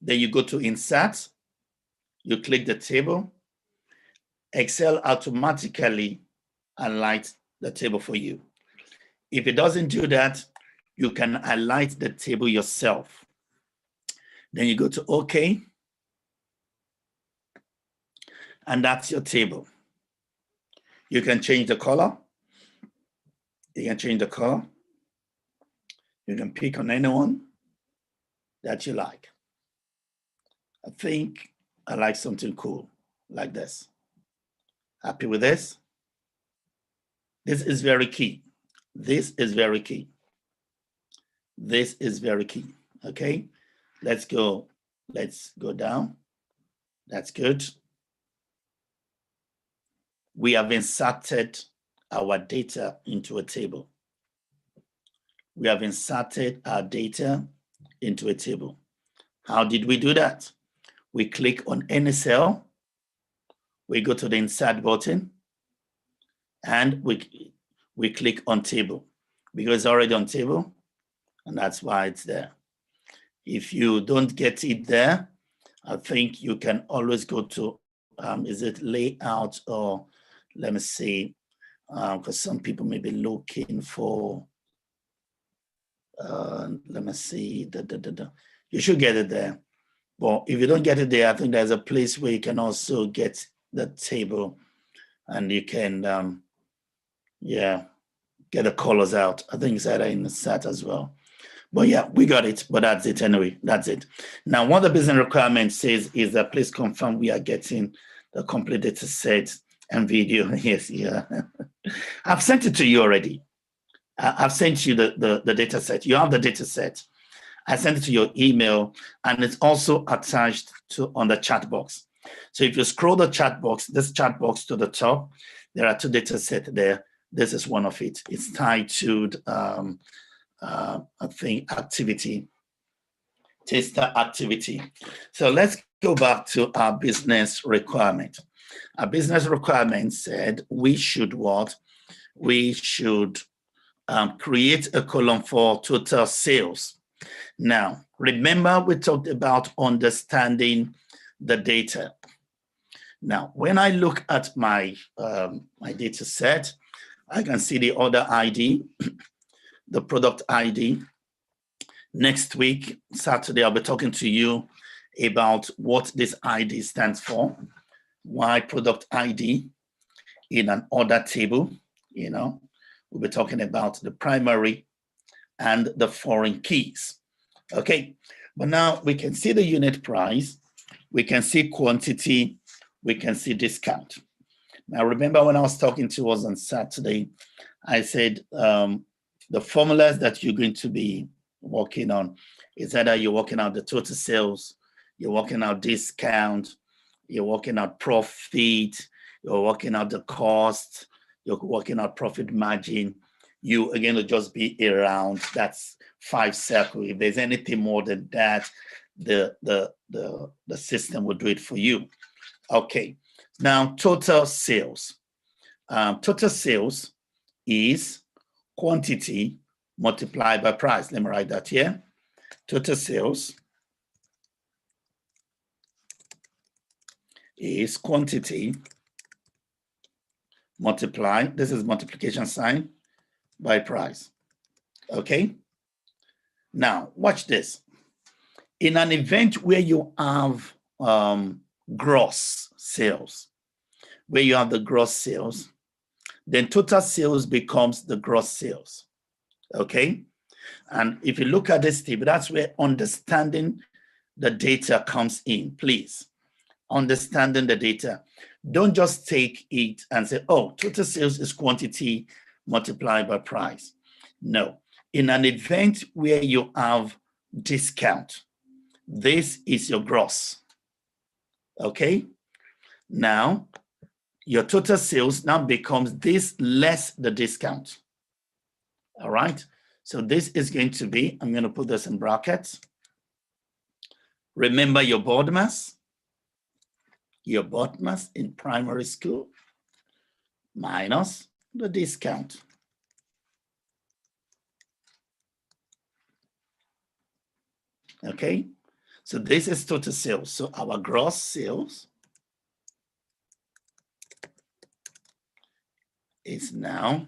Then you go to insert. You click the table. Excel automatically highlights the table for you. If it doesn't do that, you can highlight the table yourself. Then you go to OK. And that's your table. You can change the color. You can pick on anyone that you like. I think I like something cool like this. Happy with this? This is very key. Okay, let's go down. That's good. We have inserted our data into a table. How did we do that? We click on any cell. We go to the insert button, and we click on table because it's already on table, and that's why it's there. If you don't get it there, I think you can always go to, is it layout, or let me see, because some people may be looking for, let me see, you should get it there. But if you don't get it there, I think there's a place where you can also get the table, and you can, get the colors out. I think it's either in the set as well. But yeah, we got it, but that's it anyway. That's it. Now, what the business requirement says is that please confirm we are getting the complete data set and video. Yes, yeah. I've sent it to you already. I've sent you the data set. You have the data set. I sent it to your email, and it's also attached on the chat box. So if you scroll the chat box, this chat box to the top, there are 2 data sets there. This is one of it. It's titled, I think, taster activity. So let's go back to our business requirement. Our business requirement said we should what? We should create a column for total sales. Now, remember we talked about understanding the data. Now, when I look at my data set, I can see the order ID. the product ID. Next week, Saturday, I'll be talking to you about what this ID stands for, why product ID in an order table. We'll be talking about the primary and the foreign keys. Okay, but now we can see the unit price, we can see quantity, we can see discount. Now, remember when I was talking to us on Saturday, I said the formulas that you're going to be working on is either you're working out the total sales, you're working out discount, you're working out profit, you're working out the cost, you're working out profit margin. You again will just be around that's 5 circles. If there's anything more than that, the system will do it for you. Okay, now total sales. Total sales is quantity multiplied by price. Let me write that here. Total sales is quantity multiplied, this is multiplication sign, by price. Okay? Now, watch this. In an event where you have gross sales, where you have the gross sales, then total sales becomes the gross sales. Okay? And if you look at this table, that's where understanding the data comes in, please. Understanding the data. Don't just take it and say, oh, total sales is quantity multiplied by price. No. In an event where you have discount, this is your gross. Okay? Now, your total sales now becomes this less the discount. All right? So this is going to be, I'm going to put this in brackets. Remember your board mass in primary school minus the discount. Okay, so this is total sales. So our gross sales is now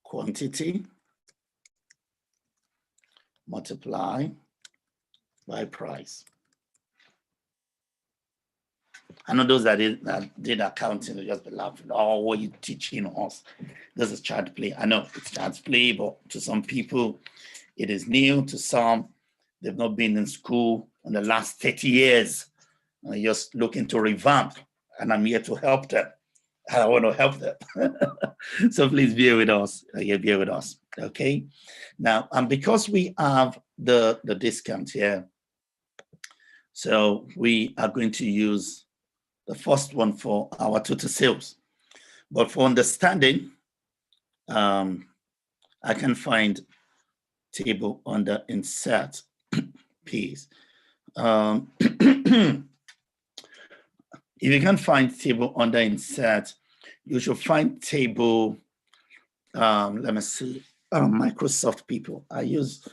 quantity multiplied by price. I know those that did accounting will just be laughing. Oh, what are you teaching us? This is child play. I know it's child play, but to some people, it is new. To some, they've not been in school in the last 30 years. They're just looking to revamp, and I'm here to help them. I want to help them. So please bear with us. Bear with us. Okay. Now, and because we have the discount here, so we are going to use the first one for our total sales. But for understanding, I can find table under insert piece. If you can find table under insert, you should find table, let me see, Microsoft people. I use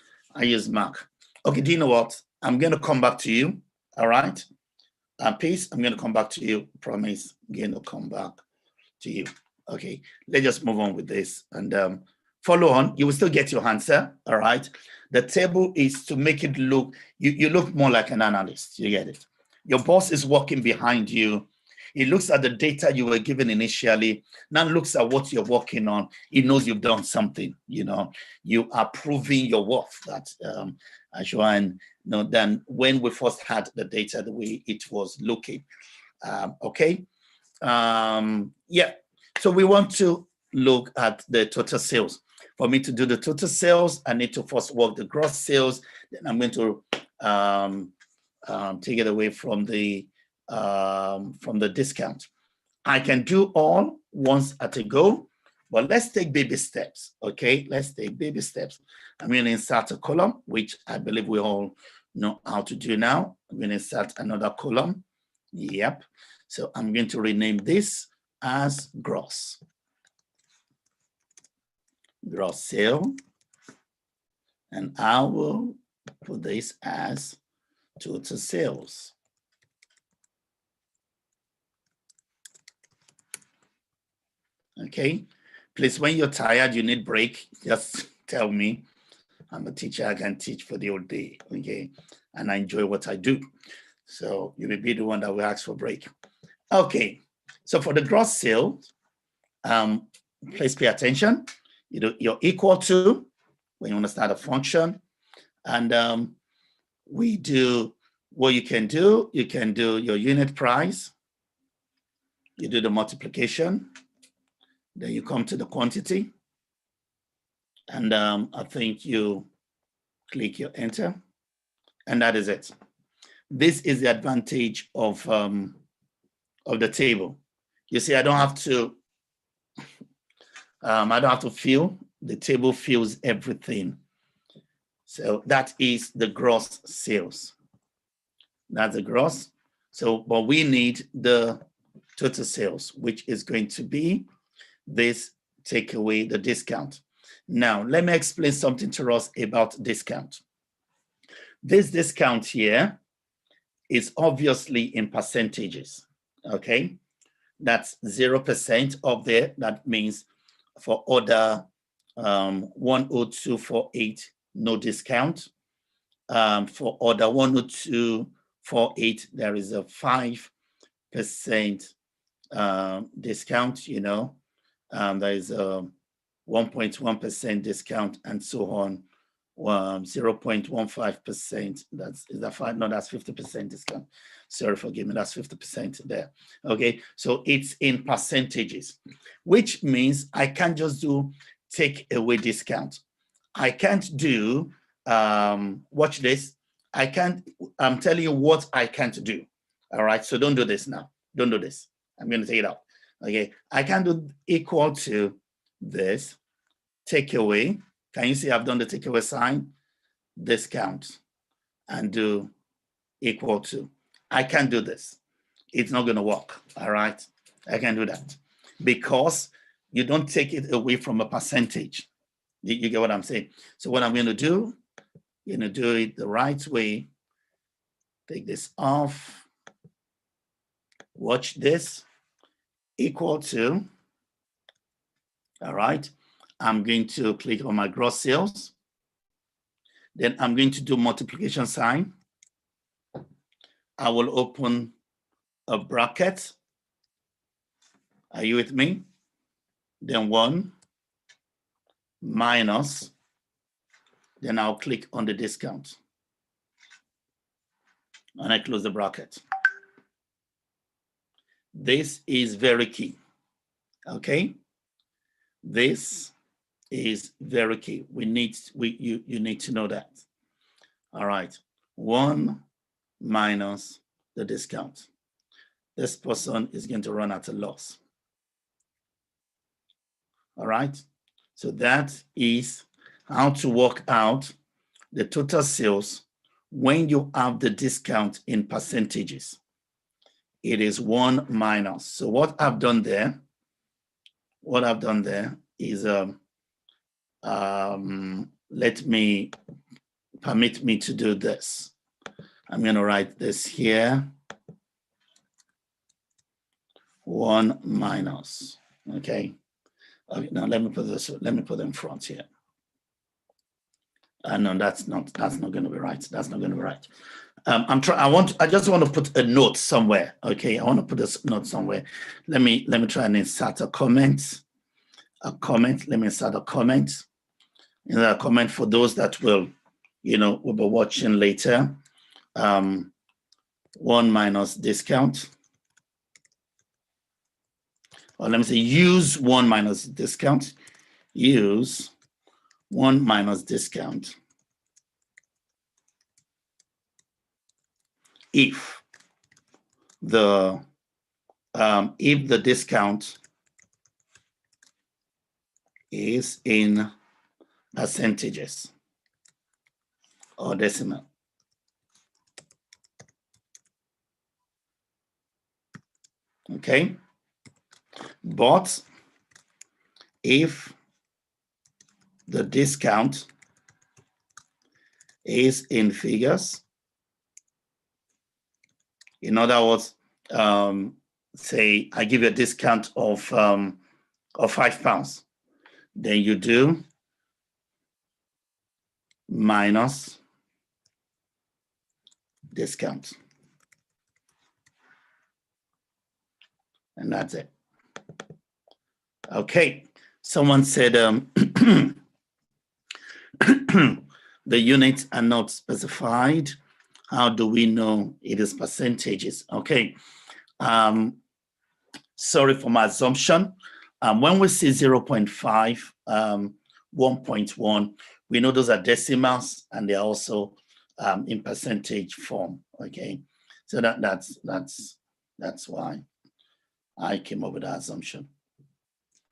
Mac. Okay, do you know what? I'm going to come back to you, all right? Please, I'm going to come back to you. Promise, I'm going to come back to you. Okay, let's just move on with this and follow on. You will still get your answer, all right? The table is to make it look, you look more like an analyst, you get it? Your boss is working behind you. He looks at the data you were given initially, now looks at what you're working on. He knows you've done something, you know. You are proving your worth that, Ashwan, than when we first had the data the way it was looking. Okay. Yeah. So we want to look at the total sales. For me to do the total sales, I need to first work the gross sales. Then I'm going to take it away from the discount. I can do all once at a go, but let's take baby steps. Okay, let's take baby steps. I'm going to insert a column, which I believe we all know how to do now. I'm going to insert another column. Yep. So I'm going to rename this as gross sale, and I will put this as total sales. Okay, Please, when you're tired, you need break, just tell me. I'm a teacher, I can teach for the whole day, okay? And I enjoy what I do. So you will be the one that will ask for break. Okay, so for the gross sale, please pay attention. You're equal to, when you want to start a function, and we do what you can do your unit price, you do the multiplication, then you come to the quantity, and I think you click your enter, and that is it. This is the advantage of the table. You see, I don't have to fill. The table fills everything. So that is the gross sales. That's the gross. So, but we need the total sales, which is going to be this, take away the discount. Now, let me explain something to us about discount. This discount here is obviously in percentages, okay? That's 0% up there. That means for order 10248, no discount. For order 10248, there is a 5% discount, you know. There is a 1.1% discount and so on. 0.15%, is that 5? No, that's 50% discount. Sorry, forgive me, that's 50% there. Okay, so it's in percentages, which means I can't just do take away discount. I can't do, watch this, I'm telling you what I can't do. All right, so don't do this now. Don't do this. I'm going to take it out. Okay, I can do equal to this, take away. Can you see I've done the takeaway sign, discount, and do equal to? I can't do this. It's not going to work. All right. I can't do that because you don't take it away from a percentage. You get what I'm saying? So what I'm going to do, you're going to do it the right way. Take this off. Watch this. Equal to. All right. I'm going to click on my gross sales. Then I'm going to do multiplication sign. I will open a bracket. Are you with me? Then 1 minus, then I'll click on the discount. And I close the bracket. This is very key, okay? This is very key. You need to know that. All right, 1 minus the discount. This person is going to run at a loss. All right, so that is how to work out the total sales when you have the discount in percentages. It is 1 minus. So what I've done there is permit me to do this. I'm going to write this here. 1 minus. Okay. Now let me put this. Let me put it in front here. No, that's not going to be right. That's not going to be right. I just want to put a note somewhere. Okay, I want to put this note somewhere. Let me try and insert a comment. Let me insert a comment. A comment for those that will be watching later. 1 minus discount. Or let me say use 1 minus discount. Use 1 minus discount if the discount is in percentages or decimal. Okay, but if the discount is in figures, in other words, say I give you a discount of £5. Then you do minus discount. And that's it. Okay, someone said the units are not specified. How do we know it is percentages? Okay, sorry for my assumption. When we see 0.5, 1.1, we know those are decimals and they're also in percentage form. Okay, so that's why I came up with that assumption.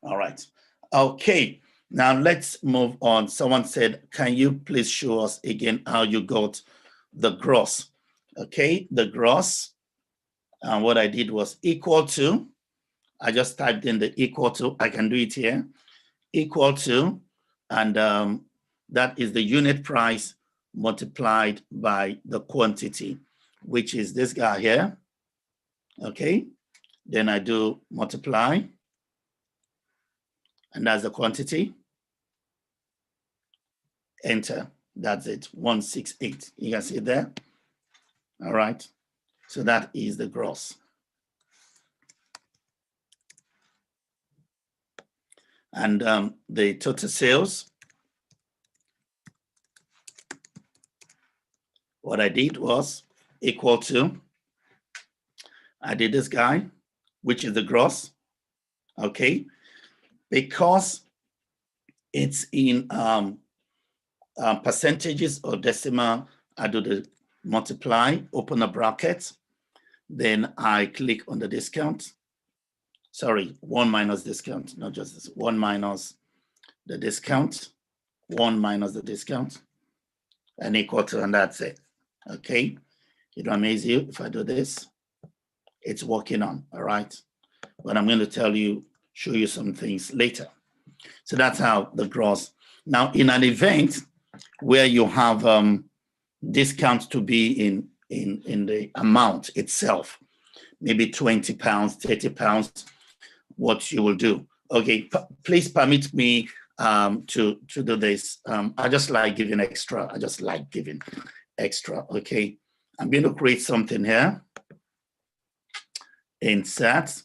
All right. Okay. Now let's move on. Someone said, can you please show us again how you got the gross? Okay, the gross. And what I did was equal to, I just typed in the equal to, I can do it here, equal to, and that is the unit price multiplied by the quantity, which is this guy here. Okay, then I do multiply, and that's the quantity. Enter. That's it. 168. You can see it there. All right. So that is the gross. And the total sales, what I did was equal to, I did this guy, which is the gross. Okay. Because it's in percentages or decimal, I do the multiply, open a bracket, then I click on the discount. Sorry, 1 minus discount, not just this, 1 minus the discount, 1 minus the discount, and equal to, and that's it. Okay, it will amaze you if I do this. It's working on, all right? But I'm going to show you some things later. So that's how the gross. Now, in an event where you have discount to be in the amount itself, maybe 20 pounds, 30 pounds, what you will do. Okay, please permit me to do this. I just like giving extra. I just like giving extra. Okay, I'm going to create something here. Insert.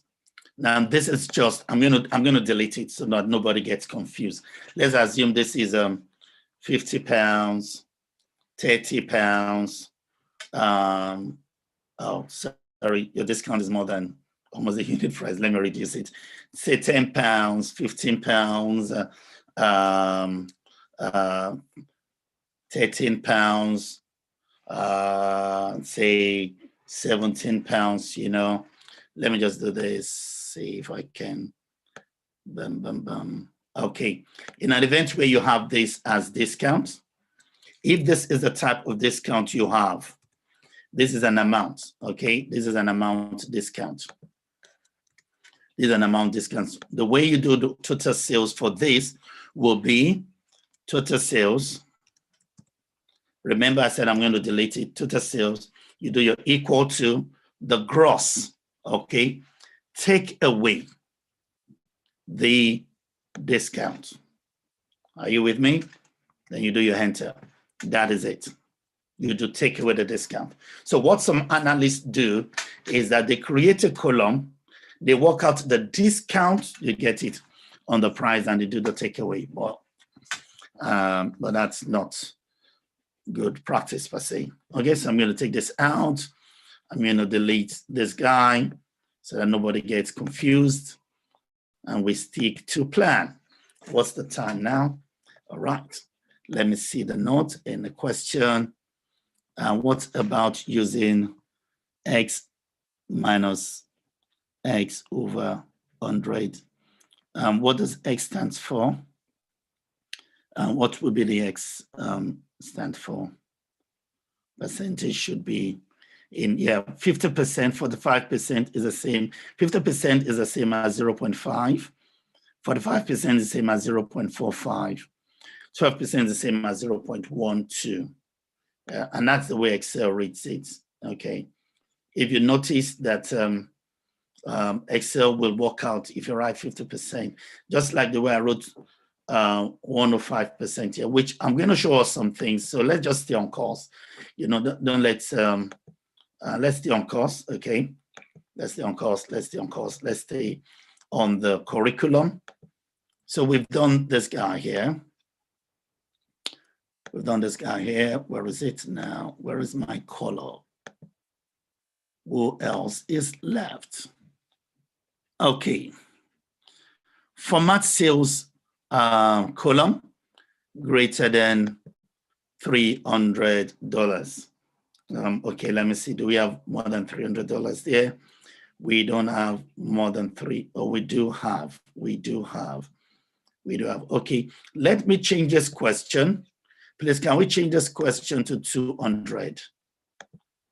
Now this is just, I'm gonna delete it so that nobody gets confused. Let's assume this is 50 pounds, 30 pounds. Oh, sorry, your discount is more than almost the unit price. Let me reduce it. Say 10 pounds, 15 pounds, 13 pounds, say 17 pounds, you know. Let me just do this, see if I can. Bum, bum, bum. Okay, in an event where you have this as discount, if this is the type of discount you have, this is an amount, okay? This is an amount discount. This is an amount discount. The way you do the total sales for this will be total sales. Remember I said I'm going to delete it, total sales. You do your equal to the gross, okay? Take away the discount. Are you with me? Then you do your enter. That is it. You do take away the discount. So what some analysts do is that they create a column, they work out the discount, you get it on the price, and they do the takeaway. But that's not good practice per se. Okay, so I'm going to take this out. I'm going to delete this guy so that nobody gets confused. And we stick to plan. What's the time now? All right. Let me see the note in the question. What about using x minus x over 100? What does x stand for? What would be the x stand for? Percentage should be in, 50% for the 5% is the same. 50% is the same as 0.5. 45% is the same as 0.45. 12% is the same as 0.12. And that's the way Excel reads it, okay? If you notice that Excel will work out if you write 50%, just like the way I wrote 105% here, which I'm going to show us some things. So let's just stay on course. You know, don't let's stay on course. Okay, let's stay on course. Let's stay on course. Let's stay on the curriculum. So we've done this guy here. We've done this guy here. Where is it now? Where is my color? Who else is left? Okay. Format sales column greater than $300. Okay, let me see. Do we have more than $300 there? We don't have more than three. Oh, we do have. Okay, let me change this question. Please, can we change this question to 200?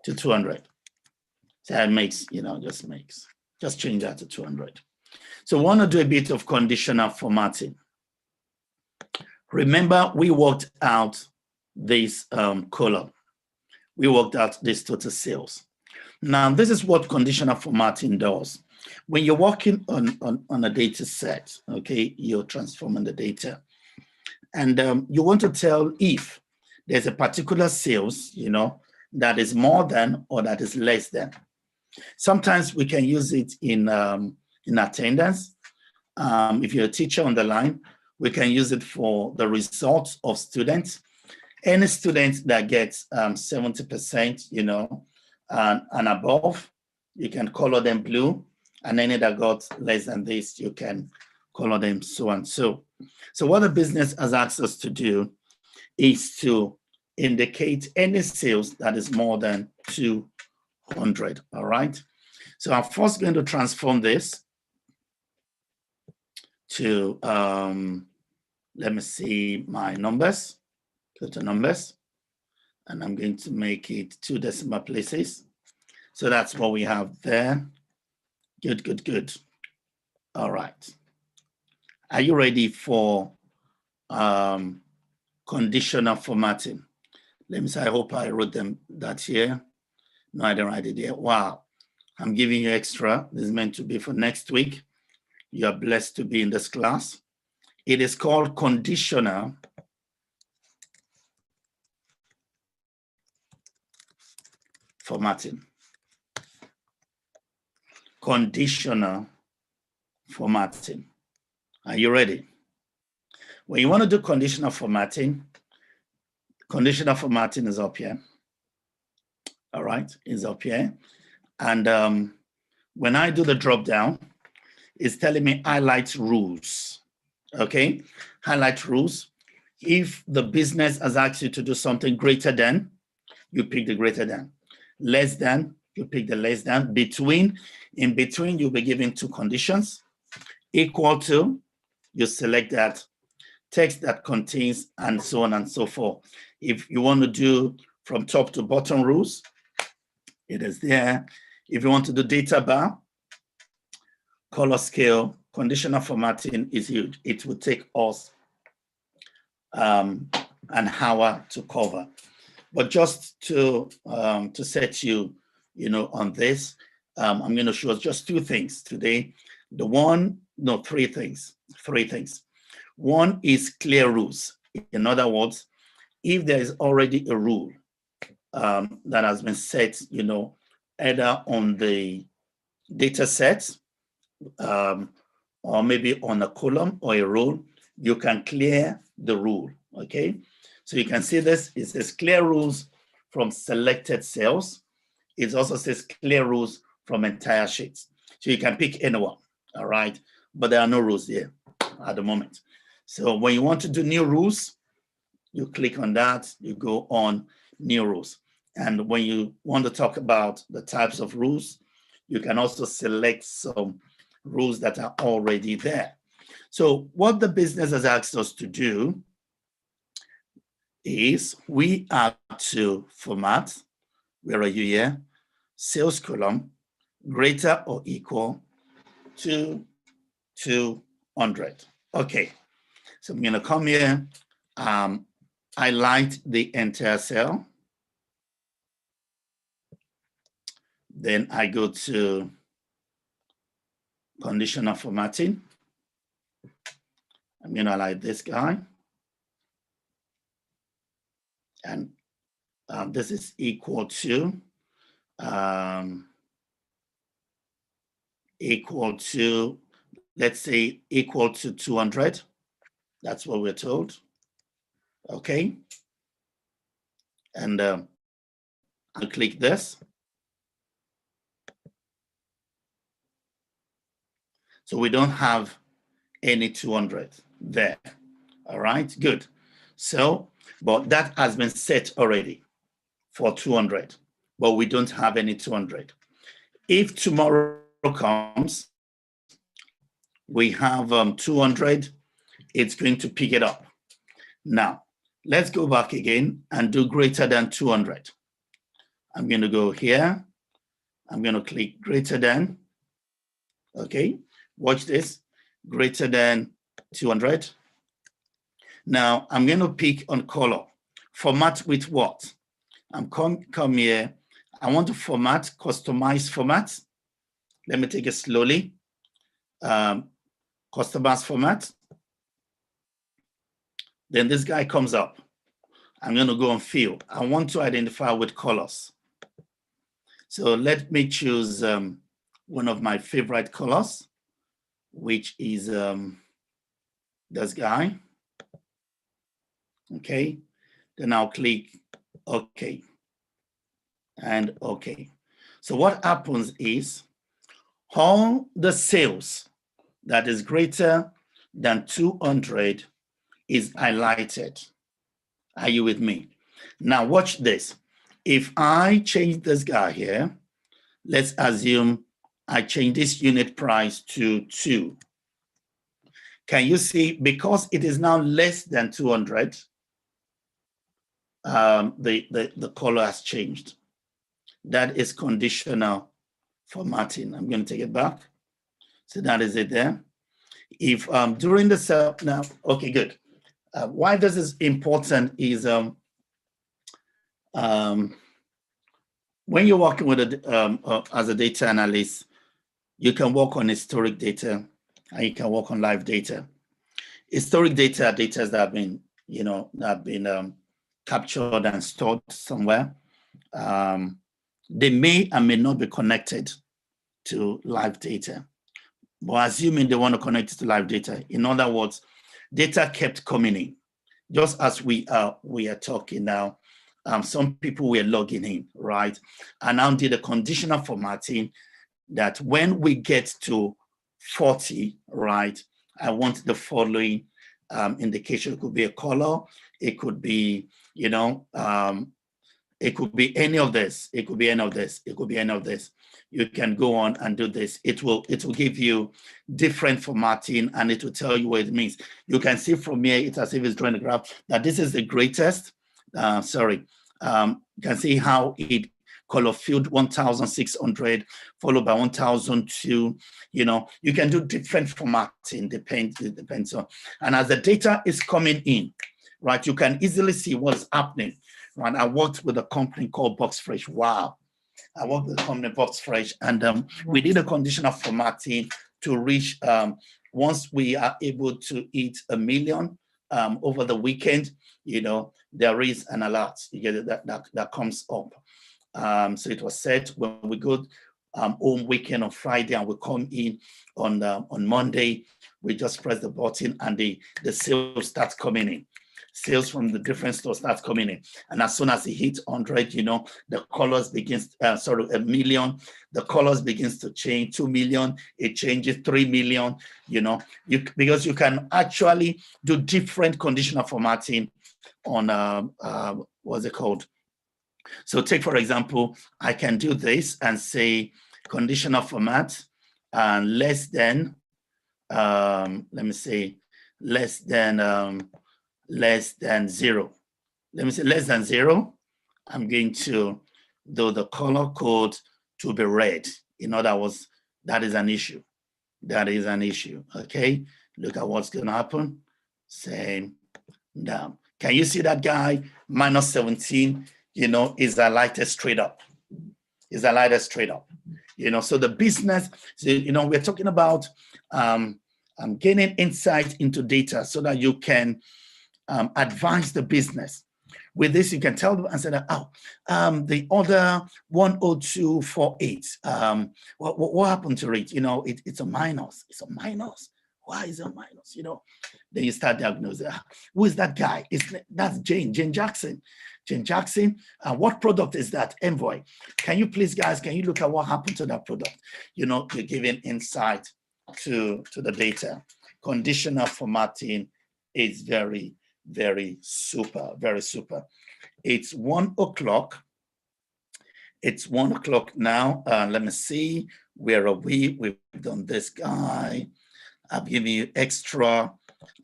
To 200. So that makes, just change that to 200. So we want to do a bit of conditional formatting. Remember, we worked out this column. We worked out this total sales. Now, this is what conditional formatting does. When you're working on a data set, okay, you're transforming the data. And you want to tell if there's a particular sales, that is more than or that is less than. Sometimes we can use it in attendance. If you're a teacher on the line, we can use it for the results of students. Any student that gets 70%, and above, you can color them blue. And any that got less than this, you can color them so and so. So what the business has asked us to do is to indicate any sales that is more than 200, all right? So I'm first going to transform this to, let me see my numbers, go to numbers, and I'm going to make it 2 decimal places. So that's what we have there. Good. All right. Are you ready for conditional formatting? Let me say, I hope I wrote that here. No, I didn't write it here. Wow. I'm giving you extra. This is meant to be for next week. You are blessed to be in this class. It is called conditional formatting. Conditional formatting. Are you ready? When you want to do conditional formatting is up here. All right, is up here. And when I do the drop down, it's telling me highlight rules. Okay, highlight rules. If the business has asked you to do something greater than, you pick the greater than. Less than, you pick the less than. Between, in between, you'll be given 2 conditions. Equal to, you select that. Text that contains, and so on and so forth. If you want to do from top to bottom rules, it is there. If you want to do data bar, color scale, conditional formatting is huge. It will take us an hour to cover. But just to set you, on this, I'm going to show us just 2 things today. Three things. One is clear rules. In other words, if there is already a rule that has been set, either on the data set or maybe on a column or a row, you can clear the rule, okay? So you can see this, it says clear rules from selected cells. It also says clear rules from entire sheets. So you can pick anyone, all right? But there are no rules there at the moment. So when you want to do new rules, you click on that, you go on new rules. And when you want to talk about the types of rules, you can also select some rules that are already there. So what the business has asked us to do is we are to format, where are you here? Sales column greater or equal to 200. Okay, so I'm gonna come here, highlight the entire cell. Then I go to conditional formatting. I'm going to highlight this guy. And this is equal to, let's say, equal to 200. That's what we're told. Okay. And I'll click this. So we don't have any 200 there. All right, good. So, but that has been set already for 200, but we don't have any 200. If tomorrow comes, we have 200, it's going to pick it up. Now, let's go back again and do greater than 200. I'm going to go here. I'm going to click greater than. Okay, watch this, greater than 200. Now, I'm going to pick on color. Format with what? I'm come here. I want to format, customize format. Let me take it slowly. Customize format. Then this guy comes up. I'm going to go on fill. I want to identify with colors. So let me choose one of my favorite colors, which is this guy. Okay. Then I'll click OK. And OK. So what happens is all the sales that is greater than 200 is highlighted. Are you with me? Now watch this. If I change this guy here, let's assume I change this unit price to 2. Can you see, because it is now less than 200, the color has changed. That is conditional formatting. I'm going to take it back. So that is it there. If during the cell now, okay, good. Why this is important is when you're working with as a data analyst, you can work on historic data and you can work on live data. Historic data are data that have been, captured and stored somewhere. They may and may not be connected to live data. But assuming they want to connect it to live data, in other words, data kept coming in. Just as we are talking now, some people were logging in, right? And now did a conditional formatting that when we get to 40, right, I want the following indication. It could be a color, it could be, it could be any of this, it could be any of this, it could be any of this. You can go on and do this. It will give you different formatting and it will tell you what it means. You can see from here, it's as if it's drawing a graph that this is the greatest. You can see how it color filled 1,600 followed by 1,002. You can do different formatting, it depends on. And as the data is coming in, right, you can easily see what's happening. Right, I worked with a company called Box Fresh. Wow. I worked with the company Box Fresh, and we did a conditional formatting to reach, once we are able to hit 1 million over the weekend, there is an alert. You get it, that comes up. So it was set when we go home weekend on Friday and we come in on Monday, we just press the button and the sales starts coming in. Sales from the different stores starts coming in. And as soon as it hits 100, the colors begins, 1 million, the colors begins to change. 2 million, it changes. 3 million, because you can actually do different conditional formatting on, what's it called? So take, for example, I can do this and say conditional format and less than, let me say, less than 0. Let me say less than 0. I'm going to do the color code to be red. In other words, that is an issue. That is an issue. Okay. Look at what's going to happen. Same down. Can you see that guy? Minus 17, is highlighted straight up. Is highlighted straight up. So the business, we're talking about gaining insight into data so that you can advise the business. With this, you can tell them and say that, the order 10248, what happened to it? You know, it's a minus. It's a minus. Why is it a minus? You know, then you start diagnosing. Who is that guy? That's Jane Jackson. Jane Jackson. What product is that? Envoy. Can you please, guys, can you look at what happened to that product? You know, you're giving insight to the data. Conditional formatting is very, very super, very super. It's 1 o'clock. It's 1 o'clock now. Let me see. Where are we? We've done this guy. I'll give you extra.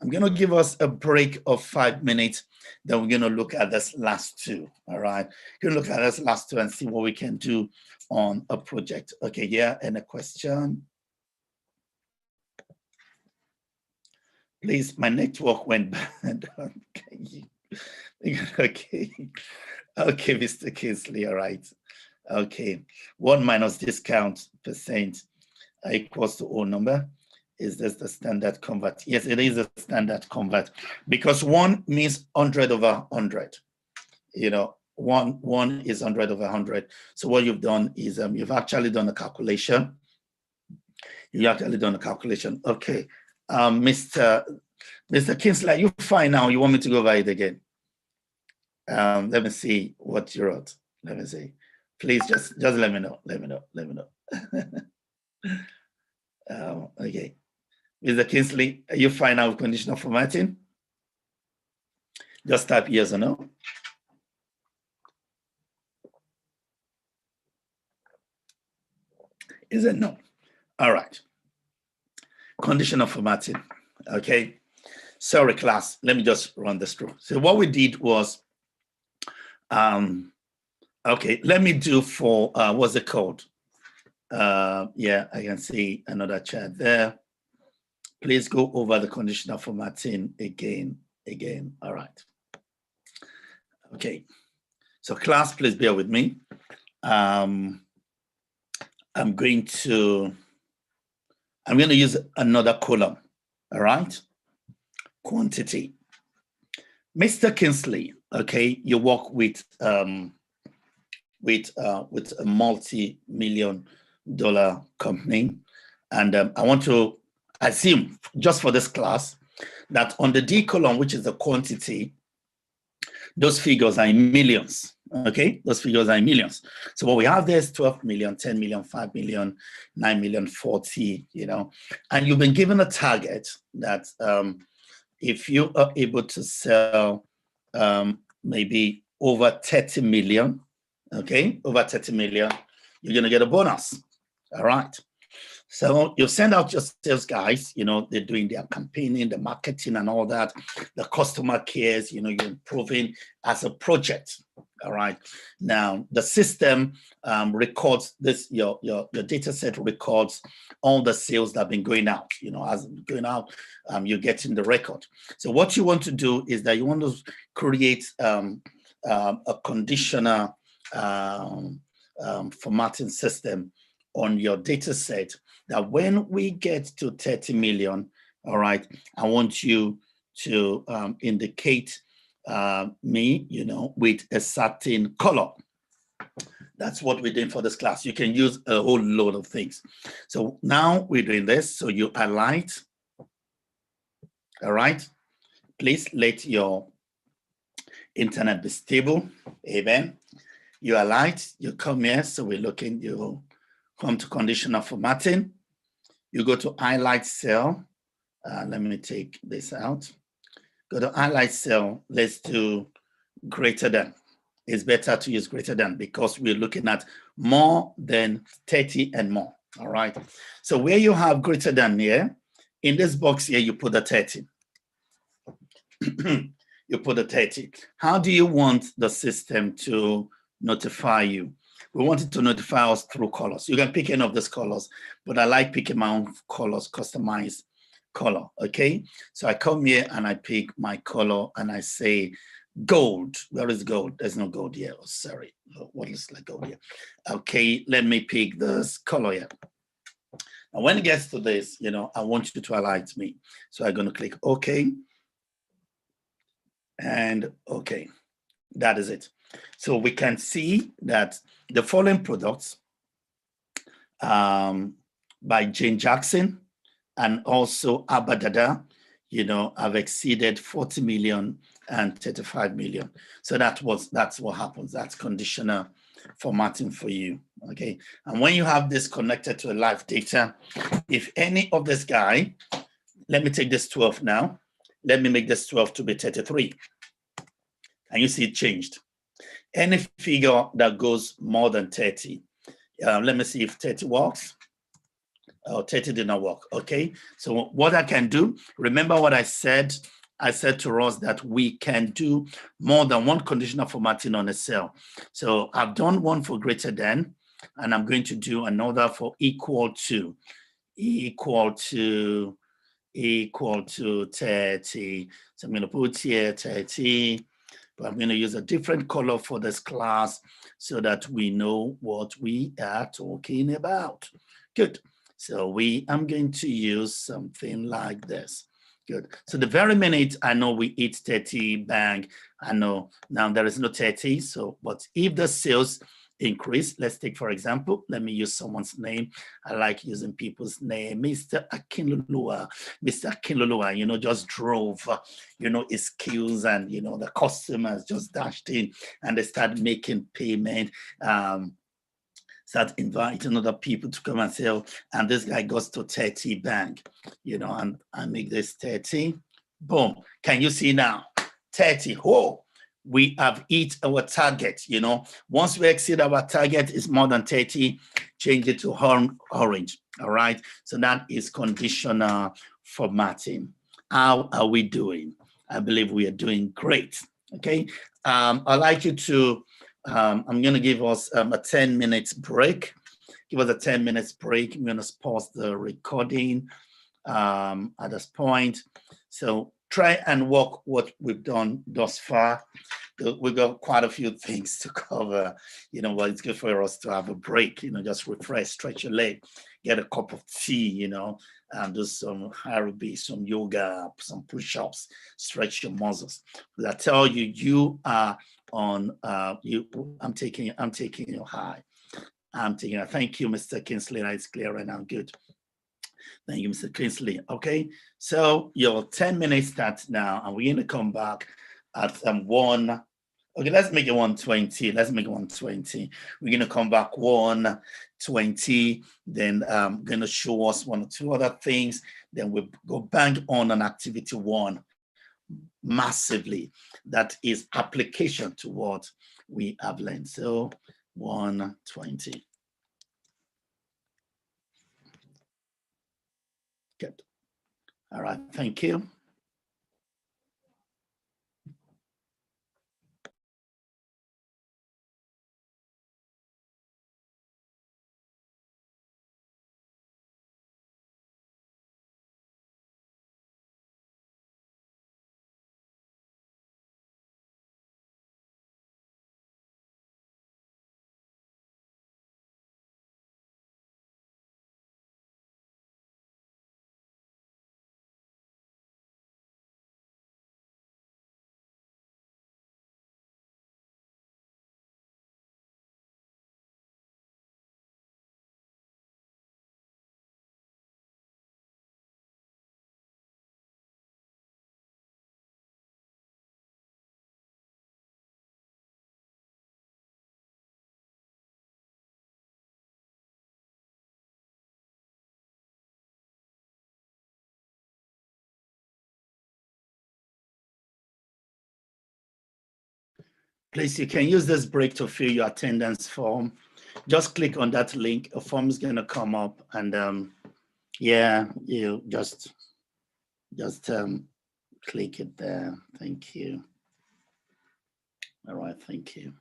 I'm going to give us a break of 5 minutes. Then we're going to look at this last two. All right. We're going to look at this last two and see what we can do on a project. Okay. Yeah. And a question. Please, my network went bad. Okay. Okay, Mr. Kingsley. All right. Okay. 1 minus discount percent equals to O number. Is this the standard convert? Yes, it is a standard convert because 1 means 100 over 100. You know, one is 100 over 100. So what you've done is you've actually done a calculation. Okay. Mr. Kingsley, you fine now? You want me to go over it again? Let me see what you wrote. Let me see. Please just let me know. Let me know. Okay. Mr. Kingsley, are you fine now with conditional formatting? Just type yes or no. Is it no? All right. Conditional formatting. Okay. Sorry, class. Let me just run this through. So what we did was, okay, let me do for, what's it called? Yeah, I can see another chat there. Please go over the conditional formatting again. All right. Okay. So class, please bear with me. I'm going to use another column. All right. Quantity. Mr. Kingsley, okay, you work with a multi-million dollar company, and I want to assume, just for this class, that on the D column, which is the quantity, those figures are in millions. Okay, those figures are in millions. So what we have there is 12 million, 10 million, 5 million, 9 million, 40, you know, and you've been given a target that if you are able to sell maybe over 30 million, okay, over 30 million, you're going to get a bonus. All right. So you send out your sales guys, you know, they're doing their campaigning, the marketing and all that. The customer cares, you know, you're improving as a project. All right. Now the system records this, your data set records all the sales that have been going out, you know, as going out, you're getting the record. So what you want to do is that you want to create a conditional formatting system on your data set that when we get to 30 million, all right, I want you to indicate me, you know, with a certain color. That's what we're doing for this class. You can use a whole load of things. So now we're doing this. So you highlight, all right? Please let your internet be stable. Amen. You highlight, you come here. So we're looking, you come to conditional formatting. You go to highlight cell. Let me take this out. Go to highlight cell. Let's do greater than. It's better to use greater than because we're looking at more than 30 and more. All right. So where you have greater than here, in this box here, you put the 30. You put the 30. How do you want the system to notify you? We want it to notify us through colors. You can pick any of these colors, but I like picking my own colors, customized color, okay? So I come here and I pick my color and I say gold. Where is gold? There's no gold here. Oh, sorry. What is like gold here? Okay, let me pick this color here. And when it gets to this, I want you to highlight me. So I'm going to click OK and OK. That is it. So we can see that the following products by Jane Jackson and also Abadada, have exceeded 40 million and 35 million. So that's what happens. That's conditional formatting for you. Okay. And when you have this connected to a live data, if any of this guy, let me take this 12 now. Let me make this 12 to be 33. And you see it changed. Any figure that goes more than 30, let me see if 30 works. Oh, 30 did not work. Okay. So what I can do, remember what I said? I said to us that we can do more than one conditional formatting on a cell. So I've done one for greater than, and I'm going to do another for equal to 30. So I'm going to put here 30, but I'm going to use a different color for this class so that we know what we are talking about. Good. So I'm going to use something like this. Good. So the very minute I know we hit 30, bang, I know now there is no 30. So, but if the sales increase, let's take, for example, let me use someone's name. I like using people's name. Mr. Akinlolua. Mr. Akinlolua, just drove, his skills, and, the customers just dashed in and they start making payment. Start inviting other people to come and sell, and this guy goes to 30 bank, and I make this 30. Boom. Can you see now? 30. Oh, we have hit our target. Once we exceed our target is more than 30, change it to orange. All right. So that is conditional formatting. How are we doing? I believe we are doing great. Okay. I'd like you to I'm going to give us a 10-minute break. Give us a 10-minute break. I'm going to pause the recording at this point. So try and work what we've done thus far. We've got quite a few things to cover, but it's good for us to have a break, just refresh, stretch your leg, get a cup of tea, and do some aerobics, some yoga, some push-ups, stretch your muscles. But I tell you, you are on I'm taking you high. Thank you, Mr. Kinsley. It's clear right now. Good. Thank you, Mr. Kinsley. Okay, so your 10 minutes starts now, and we're going to come back at 1. Okay, let's make it 120. Let's make it 120. We're going to come back 120. Then going to show us 1 or 2 other things. Then we'll go bang on activity 1 massively. That is application to what we have learned. So 120. Good. All right. Thank you. Please, you can use this break to fill your attendance form. Just click on that link. A form is going to come up, and yeah, you just click it there. Thank you. All right, thank you.